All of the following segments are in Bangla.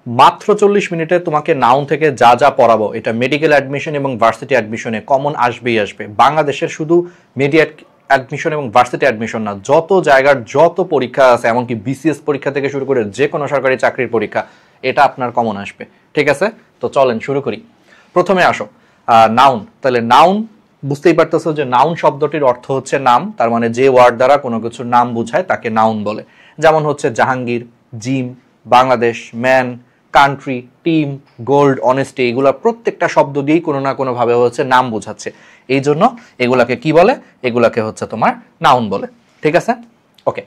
মাত্র 40 মিনিটে তোমাকে নাউন থেকে যা যা পড়াবো এটা মেডিকেল অ্যাডমিশন এবং ভার্সিটি অ্যাডমিশনে কমন আসবেই আসবে। বাংলাদেশের শুধু মিডিয়া অ্যাডমিশন এবং ভার্সিটি অ্যাডমিশন না, যত জায়গার যত পরীক্ষা আছে, এমনকি বিসিএস পরীক্ষা থেকে শুরু করে যে কোনো সরকারি চাকরির পরীক্ষা, এটা আপনার কমন আসবে। ঠিক আছে, তো চলেন শুরু করি। প্রথমে আসো নাউন। তাহলে নাউন বুঝতেই পারতেছো যে নাউন শব্দটির অর্থ হচ্ছে নাম, তার মানে যে ওয়ার্ড দ্বারা কোনো কিছুর নাম বোঝায় তাকে নাউন বলে। যেমন হচ্ছে Jahangir, gym, Bangladesh, man, country, team, gold, honesty, এগুলা প্রত্যেকটা শব্দ দিয়েই কোনো না কোনো ভাবে হচ্ছে নাম বোঝাচ্ছে। এই জন্য এগুলাকে কি বলে? এগুলাকে হচ্ছে তোমার নাউন বলে। ঠিক আছে, ওকে।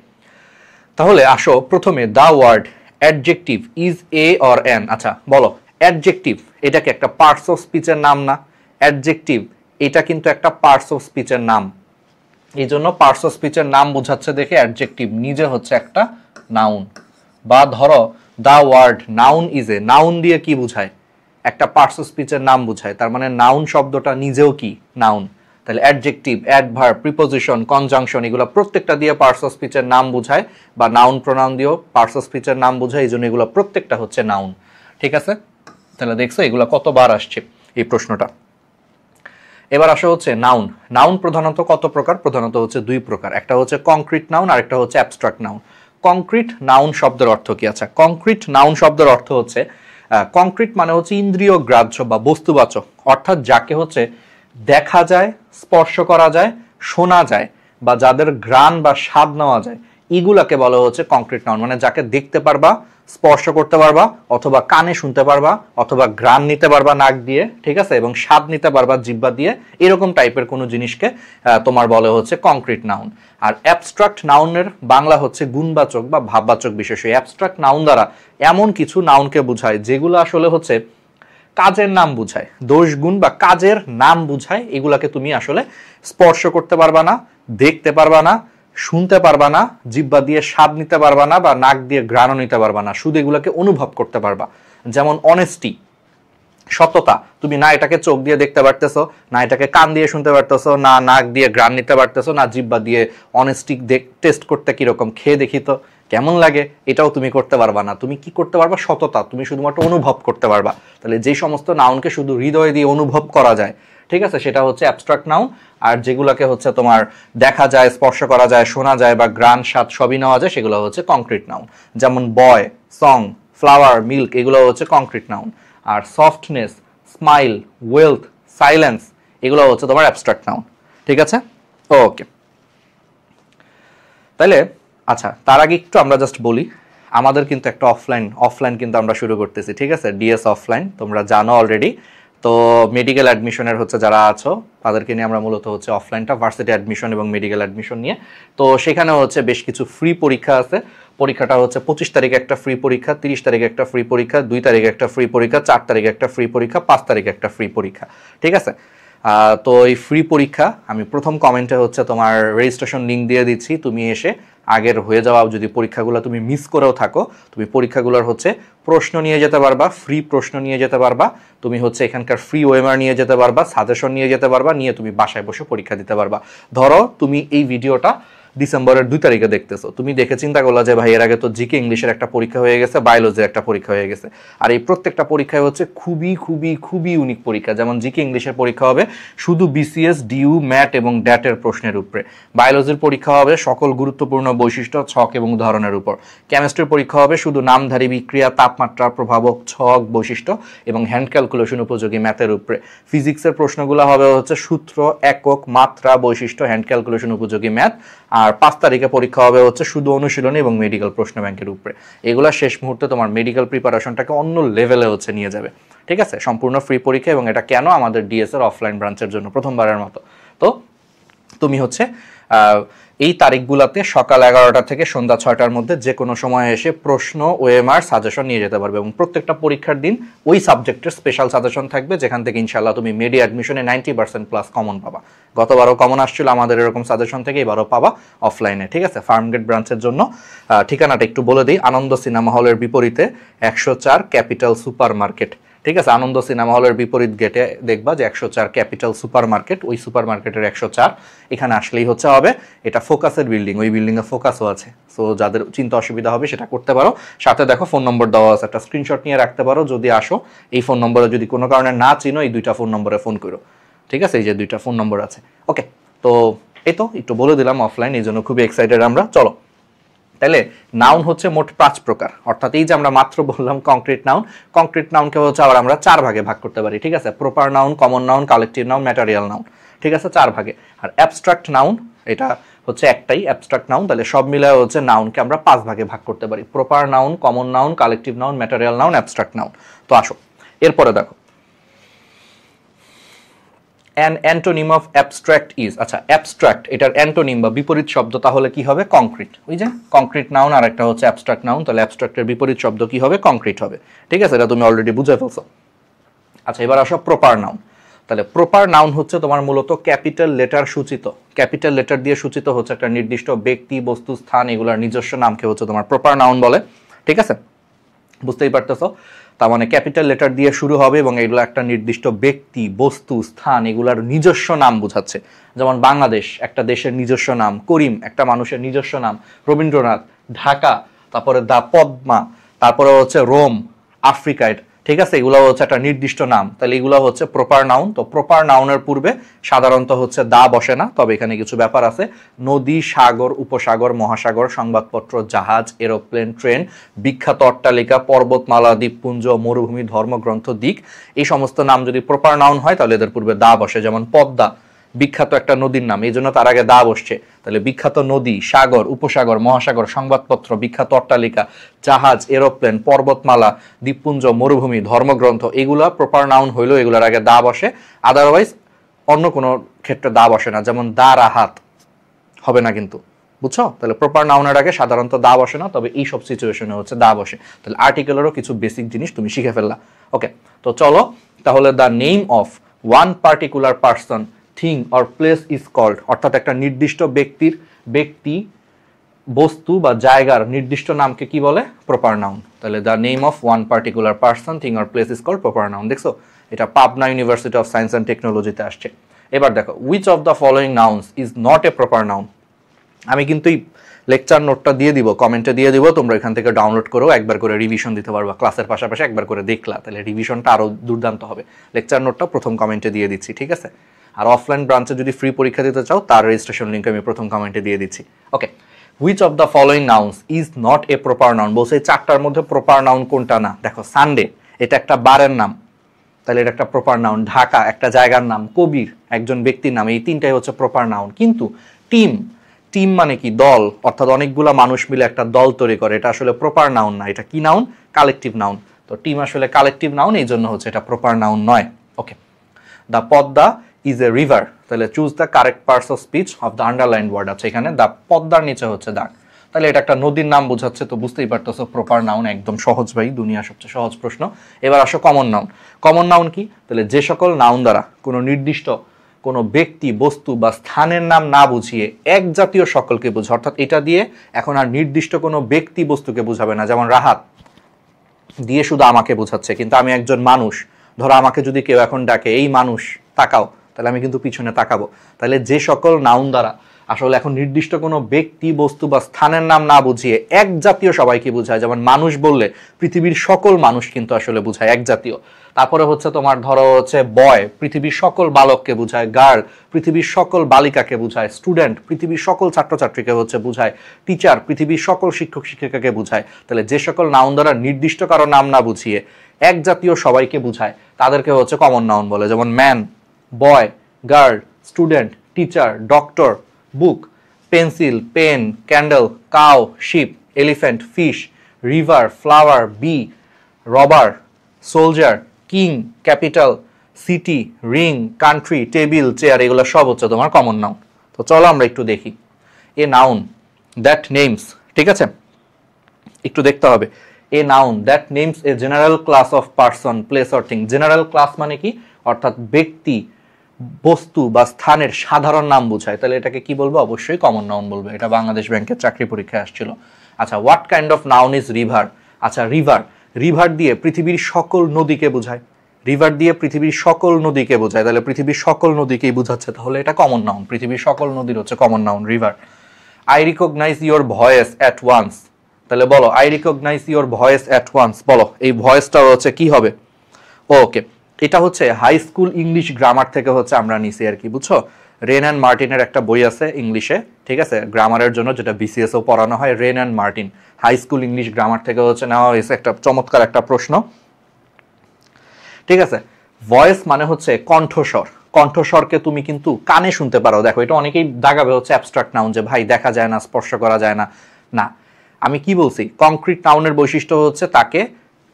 তাহলে আসো প্রথমে the word adjective is a or an. আচ্ছা বলো, অ্যাডজেক্টিভ এটা কি একটা পার্টস অফ স্পিচের নাম না? অ্যাডজেক্টিভ এটা কিন্তু একটা পার্টস অফ স্পিচের নাম, এই জন্য পার্টস অফ স্পিচের নাম বোঝাচ্ছে দেখে অ্যাডজেক্টিভ নিজে হচ্ছে একটা নাউন। বা ধরো the word noun is a, noun দিয়ে কি বোঝায়? একটা পার্টস অফ স্পিচের নাম বোঝায়, তার মানে নাউন শব্দটা নিজেও কি নাউন। তাহলে অ্যাডজেক্টিভ, অ্যাডভার্ব, প্রিপোজিশন, কনজাংশন, এগুলো প্রত্যেকটা দিয়ে পার্টস অফ স্পিচের নাম বোঝায়, বা নাউন প্রোনাউন দিয়েও পার্টস অফ স্পিচের নাম বোঝায়, এই জন্য এগুলো প্রত্যেকটা হচ্ছে নাউন। ঠিক আছে, তাহলে দেখছো এগুলো কতবার আসছে এই প্রশ্নটা। এবার আসা হচ্ছে নাউন। নাউন প্রধানত কত প্রকার? প্রধানত হচ্ছে দুই প্রকার, একটা হচ্ছে কংক্রিট নাউন আর একটা হচ্ছে অ্যাবস্ট্রাক্ট নাউন। কংক্রিট নাউন শব্দের অর্থ কি? আচ্ছা, কংক্রিট নাউন শব্দের অর্থ হচ্ছে কংক্রিট মানে হচ্ছে ইন্দ্রিয় গ্রাহ্য বা বস্তুবাচক, অর্থাৎ যাকে হচ্ছে দেখা যায়, স্পর্শ করা যায়, শোনা যায়, বা যাদের ঘ্রাণ বা স্বাদ নেওয়া যায়, এগুলাকে বলা হচ্ছে কংক্রিট নাউন। মানে যাকে দেখতে পারবা, স্পর্শ করতে পারবা, অথবা কানে শুনতে পারবা, অথবা ঘ্রাণ নিতে পারবা নাক দিয়ে, ঠিক আছে, এবং স্বাদ নিতে পারবা জিহ্বা দিয়ে, এরকম টাইপের কোনো জিনিসকে তোমার বলে হচ্ছে কংক্রিট নাউন। আর অ্যাবস্ট্রাক্ট নাউনের বাংলা হচ্ছে গুণবাচক বা ভাববাচক বিশেষ। অ্যাবস্ট্রাক্ট নাউন দ্বারা এমন কিছু নাউনকে বোঝায় যেগুলো আসলে হচ্ছে কাজের নাম বুঝায়, দোষ গুণ বা কাজের নাম বুঝায়। এগুলাকে তুমি আসলে স্পর্শ করতে পারবা না, দেখতে পারবা না, শুনতে পারবা না, জিহ্বা দিয়ে স্বাদ নিতে পারবা না, বা নাক দিয়ে ঘ্রাণও নিতে পারবা না, শুধু এগুলাকে অনুভব করতে পারবা। যেমন অনেস্টি, সততা, তুমি না এটাকে চোখ দিয়ে দেখতে পারতেছো, না এটাকে কান দিয়ে শুনতে পারতেছো, না নাক দিয়ে ঘ্রাণ নিতে পারতেছো, না জিহ্বা দিয়ে অনেস্টি টেস্ট করতে কিরকম, খেয়ে দেখি তো কেমন লাগে, এটাও তুমি করতে পারবা না। তুমি কি করতে পারবা? সততা, তুমি শুধুমাত্র অনুভব করতে পারবা। তাহলে যে সমস্ত নাউনকে শুধু হৃদয় দিয়ে অনুভব করা যায়, ঠিক আছে, সেটা হচ্ছে অ্যাবস্ট্রাক্ট নাউন। আর যেগুলোকে হচ্ছে তোমার দেখা যায়, স্পর্শ করা যায়, শোনা যায়, বা গ্রান স্বাদ সবই নেওয়া যায়, সেগুলো হচ্ছে কংক্রিট নাউন। যেমন বয়, সং, ফ্লাওয়ার, মিল্ক, এগুলো হচ্ছে কংক্রিট নাউন। আর সফটনেস, স্মাইল, ওয়েলথ, সাইলেন্স, এগুলো হচ্ছে তোমার অ্যাবস্ট্রাক্ট নাউন। ঠিক আছে, ওকে। তাহলে আচ্ছা, তার আগে একটু আমরা জাস্ট বলি, আমাদের কিন্তু একটা অফলাইন কিন্তু আমরা শুরু করতেছি। ঠিক আছে, ডিএস অফলাইন, তোমরা জানো অলরেডি। তো মেডিকেল অ্যাডমিশনের হচ্ছে যারা আছো তাদেরকে নিয়ে আমরা মূলত হচ্ছে অফলাইনটা, ভার্সিটি অ্যাডমিশন এবং মেডিকেল অ্যাডমিশন নিয়ে। তো সেখানে হচ্ছে বেশ কিছু ফ্রি পরীক্ষা আছে। পরীক্ষাটা হচ্ছে 25 তারিখে একটা ফ্রি পরীক্ষা, 30 তারিখে একটা ফ্রি পরীক্ষা, 2 তারিখে একটা ফ্রি পরীক্ষা, 4 তারিখে একটা ফ্রি পরীক্ষা, 5 তারিখে একটা ফ্রি পরীক্ষা। ঠিক আছে, তো এই ফ্রি পরীক্ষা আমি প্রথম কমেন্টে হচ্ছে তোমার রেজিস্ট্রেশন লিঙ্ক দিয়ে দিচ্ছি। তুমি এসে আগের হয়ে যাওয়া যদি পরীক্ষাগুলো তুমি মিস করেও থাকো, তুমি পরীক্ষাগুলোর হচ্ছে প্রশ্ন নিয়ে যেতে পারবা, ফ্রি প্রশ্ন নিয়ে যেতে পারবা, তুমি হচ্ছে এখানকার ফ্রি ওয়েমার নিয়ে যেতে পারবা, সাজেশন নিয়ে যেতে পারবা, নিয়ে তুমি বাসায় বসে পরীক্ষা দিতে পারবা। ধরো তুমি এই ভিডিওটা ডিসেম্বরের 2 তারিখে দেখতেছো, তুমি দেখে চিন্তা করলা যে ভাই এর আগে তো জিকে ইংলিশের একটা পরীক্ষা হয়ে গেছে, বায়োলজির একটা পরীক্ষা হয়ে গেছে, আর এই প্রত্যেকটা পরীক্ষায় হচ্ছে খুবই খুবই খুবই ইউনিক পরীক্ষা। যেমন জিকে ইংলিশের পরীক্ষা হবে শুধু বিসিএস, ডিইউ, ম্যাট এবং ড্যাটের প্রশ্নের উপরে, বায়োলজির পরীক্ষা হবে সকল গুরুত্বপূর্ণ বৈশিষ্ট্য, ছক এবং ধরনের উপর, কেমিস্ট্রির পরীক্ষা হবে শুধু নামধারী বিক্রিয়া, তাপমাত্রা, প্রভাবক, ছক, বৈশিষ্ট্য এবং হ্যান্ড ক্যালকুলেশন উপযোগী ম্যাথের উপরে, ফিজিক্সের প্রশ্নগুলো হবে হচ্ছে সূত্র, একক, মাত্রা, বৈশিষ্ট্য, হ্যান্ড ক্যালকুলেশন উপযোগী ম্যাথ। আর 5 তারিখে পরীক্ষা হবে হচ্ছে শুধু অনুশীলনী এবং মেডিকেল প্রশ্ন ব্যাংকের উপরে। এগুলো শেষ মুহূর্তে তোমার মেডিকেল প্রিপারেশনটাকে অন্য লেভেলে হচ্ছে নিয়ে যাবে। ঠিক আছে, সম্পূর্ণ ফ্রি পরীক্ষা, এবং এটা কেন? আমাদের ডিএস এর অফলাইন ব্রাঞ্চের জন্য প্রথমবারের মতো। তো তুমি হচ্ছে এই তারিখগুলোতে সকাল 11টা থেকে সন্ধ্যা 6টার মধ্যে যে কোনো সময় এসে প্রশ্ন, ওএমআর, সাজেশন নিয়ে যেতে পারবে, এবং প্রত্যেকটা পরীক্ষার দিন ওই সাবজেক্টের স্পেশাল সাজেশন থাকবে, যেখান থেকে ইনশাল্লাহ তুমি মিডিয়া অ্যাডমিশনে 90% প্লাস কমন পাবা। গতবারও কমন আসছিল আমাদের এরকম সাজেশন থেকে, এবারও পাবা অফলাইনে। ঠিক আছে, ফার্মগেট ব্রাঞ্চের জন্য ঠিকানাটা একটু বলে দিই, আনন্দ সিনেমা হলের বিপরীতে 104 ক্যাপিটাল সুপার মার্কেট। ঠিক আছে, আনন্দ সিনেমা হলের বিপরীত গেটে দেখবা যে 104 ক্যাপিটাল সুপার মার্কেট, ওই সুপার মার্কেটের 104, এখানে আসলেই হচ্ছে হবে। এটা ফোকাসের বিল্ডিং, ওই বিল্ডিংয়ে ফোকাসও আছে। সো যাদের চিন্তা অসুবিধা হবে সেটা করতে পারো। সাথে দেখো ফোন নম্বর দেওয়া আছে, একটা স্ক্রিনশট নিয়ে রাখতে পারো। যদি আসো এই ফোন নম্বরে যদি কোনো কারণে না চিনো, এই 2টা ফোন নম্বরে ফোন করো। ঠিক আছে, এই যে 2টা ফোন নম্বর আছে। ওকে, তো এই তো একটু বলে দিলাম অফলাইন, এই জন্য খুবই এক্সাইটেড আমরা। চলো তাহলে নাউন হচ্ছে মোট 5 প্রকার, অর্থাৎ এই যে আমরা মাত্র বললাম কংক্রিট নাউন, কংক্রিট নাউনকে হচ্ছে আবার আমরা 4 ভাগে ভাগ করতে পারি। ঠিক আছে, proper noun, common noun, collective noun, material noun. ঠিক আছে, 4 ভাগে। আর অ্যাবস্ট্রাক্ট নাউন এটা হচ্ছে একটাই অ্যাবস্ট্রাক্ট নাউন, তাহলে সব মিলায় হচ্ছে নাউনকে আমরা 5 ভাগে ভাগ করতে পারি। Proper noun, common noun, collective noun, material noun, abstract noun. তো আসো এরপরে দেখো an antonym of abstract is, আচ্ছা abstract এটার অ্যান্টোনিম বা বিপরীত শব্দ তাহলে কি হবে? কংক্রিট। ওই যে কংক্রিট নাউন আর একটা হচ্ছে অ্যাবস্ট্রাক্ট নাউন, তাহলে অ্যাবস্ট্রাক্টের বিপরীত শব্দ কি হবে? কংক্রিট হবে। ঠিক আছে, এটা তুমি অলরেডি বুঝে ফেলছো। আচ্ছা এবার আসো প্রপার নাউন। তাহলে প্রপার নাউন হচ্ছে তোমার মূলত ক্যাপিটাল লেটার সূচিত, ক্যাপিটাল লেটার দিয়ে সূচিত হচ্ছে একটা নির্দিষ্ট ব্যক্তি, বস্তু, স্থান, এগুলোর নিজস্ব নামকে হচ্ছে তোমার প্রপার নাউন বলে। ঠিক আছে, বুঝতেই পারতেছো? তার মানে ক্যাপিটাল লেটার দিয়ে শুরু হবে এবং এগুলো একটা নির্দিষ্ট ব্যক্তি, বস্তু, স্থান, এগুলার নিজস্ব নাম বোঝাচ্ছে। যেমন বাংলাদেশ একটা দেশের নিজস্ব নাম, করিম একটা মানুষের নিজস্ব নাম, রবীন্দ্রনাথ, ঢাকা, তারপরে দা পদ্মা, তারপরে হচ্ছে রোম, আফ্রিকা। ঠিক আছে, এগুলো হচ্ছে একটা নির্দিষ্ট নাম, তাহলে এগুলো হচ্ছে প্রপার নাউন। তো প্রপার নাউনের পূর্বে সাধারণত হচ্ছে দা বসে না, তবে এখানে কিছু ব্যাপার আছে। নদী, সাগর, উপসাগর, মহাসাগর, সংবাদপত্র, জাহাজ, এরোপ্লেন, ট্রেন, বিখ্যাত অট্টালিকা, পর্বতমালা, দ্বীপপুঞ্জ, মরুভূমি, ধর্মগ্রন্থ, দিক, এই সমস্ত নাম যদি প্রপার নাউন হয় তাহলে এদের পূর্বে দা বসে। যেমন পদ্মা বিখ্যাত একটা নদীর নাম, এই জন্য তার আগে দা বসছে। তাহলে বিখ্যাত নদী, সাগর, উপসাগর, মহাসাগর, সংবাদপত্র, বিখ্যাত অট্টালিকা, জাহাজ, এরোপ্লেন, পর্বতমালা, দ্বীপপুঞ্জ, মরুভূমি, ধর্মগ্রন্থ, এগুলা প্রপার নাউন হইলেও এগুলোর আগে দা বসে। আদারওয়াইজ অন্য কোনো ক্ষেত্রে দা বসে না, যেমন দা রাহাত হবে না কিন্তু, বুঝছো? তাহলে প্রপার নাউনের আগে সাধারণত দা বসে না, তবে এই সব সিচুয়েশনে হচ্ছে দা বসে। তাহলে আর্টিকেলেরও কিছু বেসিক জিনিস তুমি শিখে ফেললা। ওকে, তো চলো তাহলে the name of one particular person, thing or place is called, অর্থাৎ একটা নির্দিষ্ট ব্যক্তি, বস্তু বা জায়গার নির্দিষ্ট নামকে কি বলে? Proper noun. তাহলে the name of one particular person, thing or place is called proper noun. দেখছো, এটা Pabna university of science and টেকনোলজিতে আসছে। এবার দেখো, which of the following nouns is not a proper noun. আমি কিন্তু এই লেকচার নোটটা দিয়ে দিব, কমেন্টে দিয়ে দিব, তোমরা এখান থেকে ডাউনলোড করো, একবার করে রিভিশন দিতে পারবা। ক্লাসের পাশাপাশি একবার করে দেখলা, তাহলে রিভিশনটা আরও দুর্দান্ত হবে। লেকচার নোটটা প্রথম কমেন্টে দিয়ে দিচ্ছি, ঠিক আছে? আর অফলাইন ব্রাঞ্চে যদি ফ্রি পরীক্ষা দিতে চাও তার রেজিস্ট্রেশন লিঙ্ক আমি প্রথম কমেন্টে দিয়ে দিচ্ছি। Okay, which of the following nouns is not a proper noun, বলছে এই 4টার মধ্যে প্রপার নাউন কোনটা না? দেখো, সানডে এটা একটা বারের নাম, তাহলে এটা একটা প্রপার নাউন। ঢাকা একটা জায়গার নাম, কবির একজন ব্যক্তির নাম, এই 3টাই হচ্ছে প্রপার নাউন। কিন্তু টিম মানে কি? দল, অর্থাৎ অনেকগুলা মানুষ মিলে একটা দল তৈরি করে, এটা আসলে প্রপার নাউন না। এটা কি নাউন? Collective noun. তো টিম আসলে কালেকটিভ নাউন, এই জন্য হচ্ছে এটা প্রপার নাউন নয়। Okay, the Padma is a river, তাহলে choose the correct parts of speech of the underlined word আছে এখানে। দ্য পদ্মার নিচে হচ্ছে দাগ, তাহলে এটা একটা নদীর নাম বোঝাচ্ছে, তো বুঝতেই পারতেছো প্রপার নাউন। একদম সহজ ভাই, দুনিয়ার সবচেয়ে সহজ প্রশ্ন। এবার আসো কমন নাউন। কমন নাউন কি? তাহলে যে সকল নাউন দ্বারা কোনো নির্দিষ্ট কোনো ব্যক্তি, বস্তু বা স্থানের নাম না বুঝিয়ে এক জাতীয় সকলকে বোঝে, অর্থাৎ এটা দিয়ে এখন আর নির্দিষ্ট কোনো ব্যক্তি, বস্তুকে বোঝাবে না। যেমন রাহাত দিয়ে শুধু আমাকে বোঝাচ্ছে, কিন্তু আমি একজন মানুষ, ধরো আমাকে যদি কেউ এখন ডাকে এই মানুষ তাকাও, তাহলে আমি কিন্তু পিছনে তাকাবো। তাহলে যে সকল নাউন দ্বারা আসলে এখন নির্দিষ্ট কোনো ব্যক্তি, বস্তু বা স্থানের নাম না বুঝিয়ে এক জাতীয় সবাইকে বোঝায়, যেমন মানুষ বললে পৃথিবীর সকল মানুষ কিন্তু আসলে বোঝায়, এক জাতীয়। তারপরে হচ্ছে তোমার ধরো হচ্ছে বয়, পৃথিবীর সকল বালককে বোঝায়। গার্ল, পৃথিবীর সকল বালিকাকে বোঝায়। স্টুডেন্ট, পৃথিবীর সকল ছাত্রছাত্রীকে হচ্ছে বোঝায়। টিচার, পৃথিবীর সকল শিক্ষক শিক্ষিকাকে বোঝায়। তাহলে যে সকল নাউন দ্বারা নির্দিষ্ট কারো নাম না বুঝিয়ে এক জাতীয় সবাইকে বোঝায় তাদেরকে হচ্ছে কমন নাউন বলে। যেমন man, boy, girl, student, teacher, doctor, book, pencil, pen, candle, cow, ship, elephant, fish, river, flower, bee, rubber, soldier, king, capital, city, ring, country, table, chair, এগুলো সব হচ্ছে তোমার কমন নাউন। তো চলো আমরা একটু দেখি। এ নাউন দ্যাট নেমস, ঠিক আছে, একটু দেখতে হবে। A noun that names a general class of person, place or thing. General class মানে কি? অর্থাৎ ব্যক্তি, বস্তু বা স্থানের সাধারণ নাম বোঝায়, তাহলে এটাকে কি বলবো? অবশ্যই কমন নাউন বলবে। এটা বাংলাদেশ ব্যাংকের চাকরি পরীক্ষায় আসছিল। আচ্ছা, what kind of noun is river? আচ্ছা, রিভার দিয়ে পৃথিবীর সকল নদীকে বোঝায়। রিভার দিয়ে পৃথিবীর সকল নদীকে বোঝায়, তাহলে পৃথিবীর সকল নদীকেই বোঝাচ্ছে, তাহলে এটা কমন নাউন। পৃথিবীর সকল নদীর হচ্ছে common noun river. I recognise your voice at once, তাহলে বলো I recognise your voice at once, বলো এই ভয়েসটা হচ্ছে কি হবে? ওকে, এটা হচ্ছে হাই স্কুল ইংলিশ গ্রামার থেকে হচ্ছে আমরা নিছি আর কি, বুঝছো? রেন অ্যান্ড মার্টিনের একটা বই আছে ইংলিশে, ঠিক আছে, গ্রামারের জন্য, যেটা বিসিএসও পড়ানো হয়। Wren and Martin high school English grammar থেকে হচ্ছে নেওয়া হয়েছে, একটা চমৎকার একটা প্রশ্ন, ঠিক আছে। ভয়েস মানে হচ্ছে কণ্ঠস্বর, কণ্ঠস্বরকে তুমি কিন্তু কানে শুনতে পারো। দেখো এটা অনেকেই দাগাবে হচ্ছে অ্যাবস্ট্রাক্ট নাউন, যে ভাই দেখা যায় না, স্পর্শ করা যায় না। না, আমি কি বলছি, কংক্রিট নাউনের বৈশিষ্ট্য হচ্ছে তাকে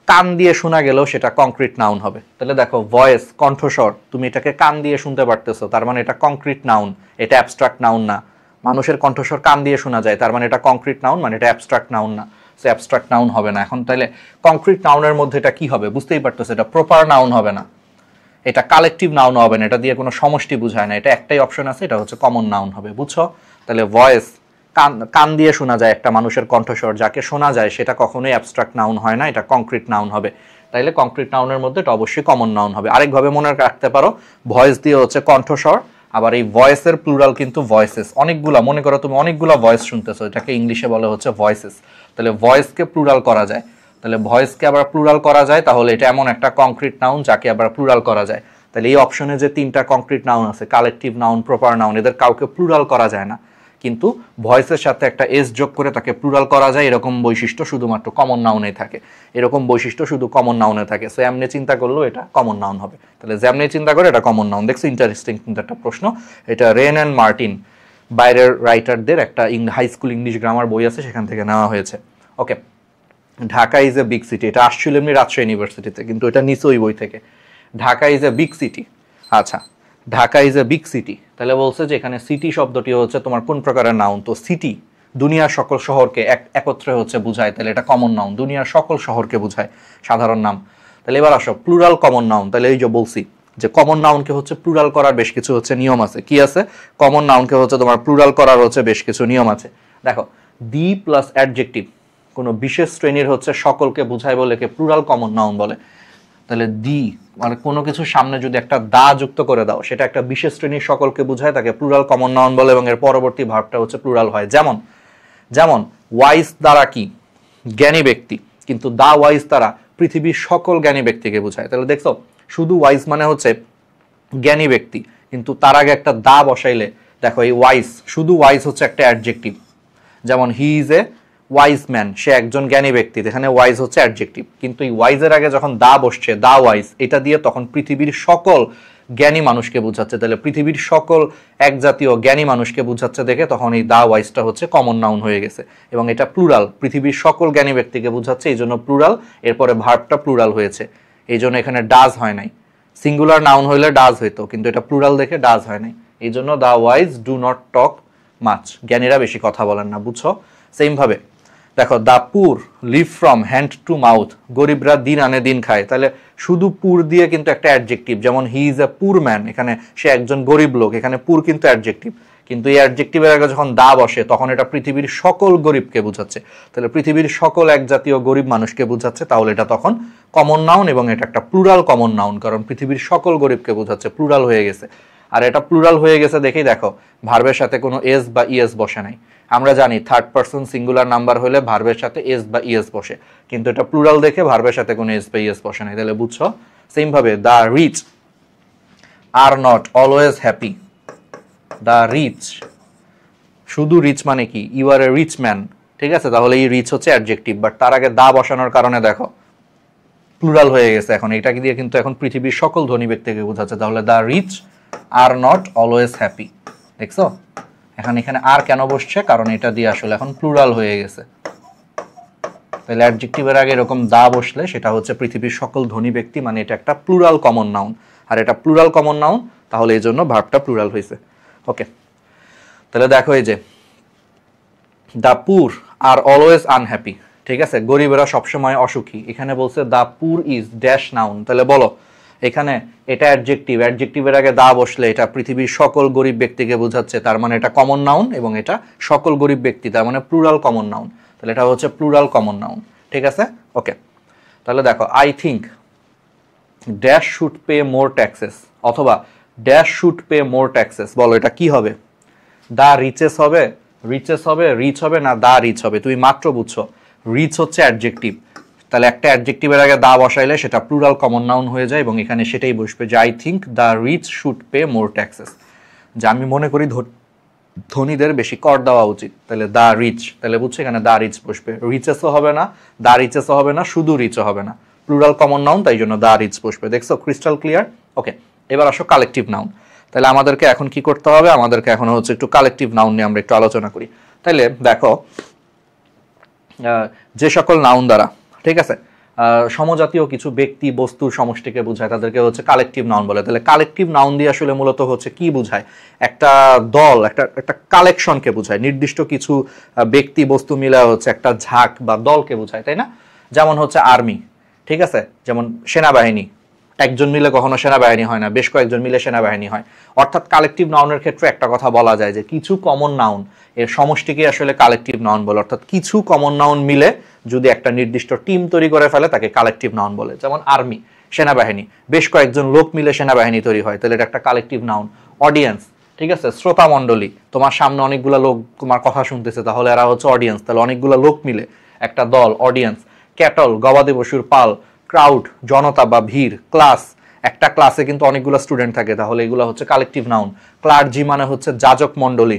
কান দিয়ে শোনা গেলেও সেটা কংক্রিট নাউন হবে। তাহলে দেখো ভয়েস, কণ্ঠস্বর, তুমি এটাকে কান দিয়ে শুনতে পারতেছো, তার মানে এটা কংক্রিট নাউন, এটা অ্যাবস্ট্রাক্ট নাউন না। মানুষের কণ্ঠস্বর কান দিয়ে শোনা যায়, তার মানে এটা কংক্রিট নাউন, মানে এটা অ্যাবস্ট্রাক্ট নাউন না, সে অ্যাবস্ট্রাক্ট নাউন হবে না। এখন তাহলে কংক্রিট নাউনের মধ্যে এটা কি হবে বুঝতেই পারতেছো, এটা প্রপার নাউন হবে না, এটা কালেকটিভ নাউন হবে না, এটা দিয়ে কোনো সমষ্টি বোঝায় না, এটা একটাই অপশন আছে, এটা হচ্ছে কমন নাউন হবে, বুঝছো? তাহলে ভয়েস, কান দিয়ে শোনা যায় একটা মানুষের কণ্ঠস্বর, যাকে শোনা যায় সেটা কখনোই অ্যাবস্ট্রাক্ট নাউন হয় না, এটা কংক্রিট নাউন হবে। তাইলে কংক্রিট নাউনের মধ্যে এটা অবশ্যই কমন নাউন হবে। আরেকভাবে মনে রাখতে পারো, ভয়েস দিয়ে হচ্ছে কণ্ঠস্বর, আবার এই ভয়েসের প্লুরাল কিন্তু ভয়েসেস, অনেকগুলা, মনে করো তুমি অনেকগুলা ভয়েস শুনতেছো, এটাকে ইংলিশে বলে হচ্ছে ভয়েসেস। তাহলে ভয়েসকে প্লুরাল করা যায়, তাহলে ভয়েসকে আবার প্লুরাল করা যায়, তাহলে এটা এমন একটা কংক্রিট নাউন যাকে আবার প্লুরাল করা যায়। তাহলে এই অপশনে যে তিনটা কংক্রিট নাউন আছে, কালেকটিভ নাউন, প্রপার নাউন, এদের কাউকে প্লুরাল করা যায় না, কিন্তু ভয়েসের সাথে একটা এস যোগ করে তাকে প্লুরাল করা যায়, এরকম বৈশিষ্ট্য শুধুমাত্র কমন নাউনে থাকে, এরকম বৈশিষ্ট্য শুধু কমন নাউনে থাকে। সো এমনি চিন্তা করলেও এটা কমন নাউন হবে। তাহলে যেমনি চিন্তা করে এটা কমন নাউন। দেখছো ইন্টারেস্টিং কিন্তু একটা প্রশ্ন, এটা রেন অ্যান্ড মার্টিন বাইরের রাইটারদের একটা হাই স্কুল ইংলিশ গ্রামার বই আছে, সেখান থেকে নেওয়া হয়েছে। Okay, Dhaka is a big city, এটা আসছিল এমনি রাজশাহী ইউনিভার্সিটিতে, কিন্তু এটা নিচে ওই বই থেকে। Dhaka is a big city, আচ্ছা Dhaka is a big city, তাহলে বলছে যে এখানে সিটি শব্দটি হচ্ছে তোমার কোন প্রকারের নাউন? তো সিটি দুনিয়ার সকল শহরকে একত্রে হচ্ছে বুঝায়, তাহলে এটা কমন নাউন, দুনিয়ার সকল শহরকে বুঝায়, সাধারণ নাম। তাহলে এবার আসো প্লুরাল কমন নাউন। তাহলে এই যে বলছি যে কমন নাউনকে হচ্ছে প্লুরাল করার বেশ কিছু হচ্ছে নিয়ম আছে। কি আছে? কমন নাউনকে হচ্ছে তোমার প্লুরাল করার হচ্ছে বেশ কিছু নিয়ম আছে। দেখো, দি প্লাস অ্যাডজেক্টিভ কোনো বিশেষ শ্রেণীর হচ্ছে সকলকে বুঝায় বলে কে প্লুরাল কমন নাউন বলে। তাহলে দি মানে কোনো কিছুর সামনে যদি একটা দা যুক্ত করে দাও, সেটা একটা বিশেষ শ্রেণীর সকলকে বুঝায়, তাকে প্লুরাল কমন নাউন বলে, এবং এর পরবর্তী ভার্বটা হচ্ছে প্লুরাল হয়। যেমন যেমন ওয়াইজ দ্বারা কি? জ্ঞানী ব্যক্তি, কিন্তু দা ওয়াইজ দ্বারা পৃথিবীর সকল জ্ঞানী ব্যক্তিকে বোঝায়। তাহলে দেখছো, শুধু ওয়াইজ মানে হচ্ছে জ্ঞানী ব্যক্তি, কিন্তু তার আগে একটা দা বসাইলে দেখো এই ওয়াইজ, শুধু ওয়াইজ হচ্ছে একটা অ্যাডজেক্টিভ। যেমন he is a wise man, সে একজন জ্ঞানী ব্যক্তি, এখানে ওয়াইজ হচ্ছে অ্যাডজেক্টিভ, কিন্তু এই ওয়াইজের আগে যখন দা বসছে, দা ওয়াইজ, এটা দিয়ে তখন পৃথিবীর সকল জ্ঞানী মানুষকে বোঝাচ্ছে। তাহলে পৃথিবীর সকল এক জাতীয় জ্ঞানী মানুষকে বোঝাচ্ছে দেখে তখন এই দা ওয়াইজটা হচ্ছে কমন নাউন হয়ে গেছে, এবং এটা প্লুরাল, পৃথিবীর সকল জ্ঞানী ব্যক্তিকে বোঝাচ্ছে, এই জন্য প্লুরাল। এরপরে ভার্বটা প্লুরাল হয়েছে, এই জন্য এখানে ডাজ হয় নাই। সিঙ্গুলার নাউন হইলে ডাজ হইতো, কিন্তু এটা প্লুরাল দেখে ডাজ হয় নাই, এই জন্য the wise do not talk much, জ্ঞানীরা বেশি কথা বলেন না, বুঝছো? সেম ভাবে দেখো, the poor live from hand to mouth, গরিবরা দিন আনে দিন খায়। তাহলে শুধু পুর দিয়ে কিন্তু একটা অ্যাডজেক্টিভ, যেমন হি ইজ এ পুর ম্যান, এখানে সে একজন গরিব লোক, এখানে পুর কিন্তু অ্যাডজেক্টিভ, কিন্তু এই অ্যাডজেক্টিভের আগে যখন দা বসে তখন এটা পৃথিবীর সকল গরিবকে বোঝাচ্ছে। তাহলে পৃথিবীর সকল এক জাতীয় গরিব মানুষকে বোঝাচ্ছে, তাহলে এটা তখন কমন নাউন, এবং এটা একটা প্লুরাল কমন নাউন, কারণ পৃথিবীর সকল গরিবকে বোঝাচ্ছে, প্লুরাল হয়ে গেছে। আর এটা প্লুরাল হয়ে গেছে দেখেই দেখো ভার্বের সাথে কোনো এস বা ইএস বসে নাই। আমরা জানি থার্ড পারসন সিঙ্গুলার নাম্বার হলে ভার্বের সাথে এস বা ইএস বসে, কিন্তু এটা প্লুরাল দেখে ভার্বের সাথে কোনো এস বা ইএস বসে নাই, তাহলে বুঝছো? সেম ভাবে the rich are not always happy, the rich, শুধু রিচ মানে কি? You are a rich man, ঠিক আছে, তাহলে এই রিচ হচ্ছে অ্যাডজেক্টিভ, বাট তার আগে দা বসানোর কারণে দেখো প্লুরাল হয়ে গেছে। এখন এটাকে দিয়ে কিন্তু এখন পৃথিবীর সকল ধনী ব্যক্তিকে বোঝাচ্ছে, তাহলে the rich are not always happy. দেখছো এখানে আর কেন বসছে? কারণ এটা দিয়ে আসলে এখন প্লুরাল হয়ে গেছে। তাহলে অ্যাডজেক্টিভের আগে এরকম দা বসলে সেটা হচ্ছে পৃথিবীর সকল ধনী ব্যক্তি, মানে এটা একটা প্লুরাল কমন নাউন, আর এটা প্লুরাল কমন নাউন, তাহলে এই জন্য ভার্বটা প্লুরাল হয়েছে। ওকে, তাহলে দেখো এই যে the poor are always unhappy, ঠিক আছে, গরিবেরা সবসময় অসুখী। এখানে বলছে the poor is dash noun, তাহলে বলো এখানে এটা অ্যাডজেক্টিভ, অ্যাডজেক্টিভের আগে দা বসলে এটা পৃথিবীর সকল গরিব ব্যক্তিকে বোঝাচ্ছে, তার মানে এটা কমন নাউন, এবং এটা সকল গরিব ব্যক্তি, তার মানে প্লুরাল কমন নাউন, তাহলে এটা হচ্ছে প্লুরাল কমন নাউন, ঠিক আছে। ওকে, তাহলে দেখো I think dash should pay more taxes অথবা dash should pay more taxes, বলো এটা কি হবে? দা রিচেস হবে, রিচ হবে না দা রিচ হবে? তুমি মাত্র বুঝছো রিচ হচ্ছে অ্যাডজেক্টিভ, তাহলে একটা অ্যাডজেক্টিভের আগে দা বসাইলে সেটা প্লুরাল কমন নাউন হয়ে যায় এবং এখানে সেটাই বসবে যে I think the rich should pay more taxes, যে আমি মনে করি ধনীদের বেশি কর দেওয়া উচিত, তাহলে দা রিচ, তাহলে বুঝছো এখানে দা রিচ বসবে, রিচেসও হবে না, দা রিচেসও হবে না, শুধু রিচও হবে না, প্লুরাল কমন নাউন, তাই জন্য দা রিচ বসবে। দেখছো ক্রিস্টাল ক্লিয়ার? ওকে, এবার আসো কালেকটিভ নাউন। তাহলে আমাদেরকে এখন কি করতে হবে? আমাদেরকে এখন হচ্ছে একটু কালেকটিভ নাউন নিয়ে আমরা একটু আলোচনা করি। তাইলে দেখো যে সকল নাউন দ্বারা, ঠিক আছে, সমজাতীয় কিছু ব্যক্তি বস্তুর সমষ্টিকে বোঝায় তাদেরকে হচ্ছে কালেকটিভ নাউন বলে। তাহলে কালেকটিভ নাউন দিয়ে আসলে মূলত হচ্ছে কি বোঝায়? একটা দল, একটা কালেকশনকে বোঝায়, নির্দিষ্ট কিছু ব্যক্তি বস্তু মিলে হচ্ছে একটা ঝাঁক বা দলকে বোঝায়, তাই না? যেমন হচ্ছে আর্মি, ঠিক আছে, যেমন সেনাবাহিনী, একজন মিলে কখনো সেনাবাহিনী হয় না, বেশ কয়েকজন মিলে সেনাবাহিনী হয়। অর্থাৎ কালেকটিভ নাউনের ক্ষেত্রে একটা কথা বলা যায় যে কিছু কমন নাউন এর সমষ্টিকে আসলে কালেকটিভ নাউন বলে, অর্থাৎ কিছু কমন নাউন মিলে যদি একটা নির্দিষ্ট টিম তৈরি করে ফেলে তাকে কালেকটিভ নাউন বলে। যেমন আর্মি, সেনাবাহিনী, বেশ কয়েকজন লোক মিলে সেনাবাহিনী তৈরি হয়, তাহলে এটা একটা কালেকটিভ নাউন। অডিয়েন্স, ঠিক আছে, শ্রোতা মণ্ডলী, তোমার সামনে অনেকগুলো লোক তোমার কথা শুনতেছে, তাহলে এরা হচ্ছে অডিয়েন্স, তাহলে অনেকগুলো লোক মিলে একটা দল, অডিয়েন্স। ক্যাটল, গবাদি পশুর পাল। ক্রাউড, জনতা বা ভিড়। ক্লাস, একটা ক্লাসে কিন্তু অনেকগুলো স্টুডেন্ট থাকে, তাহলে এগুলো হচ্ছে কালেকটিভ নাউন। ক্লার্জি মানে হচ্ছে যাজক মণ্ডলী।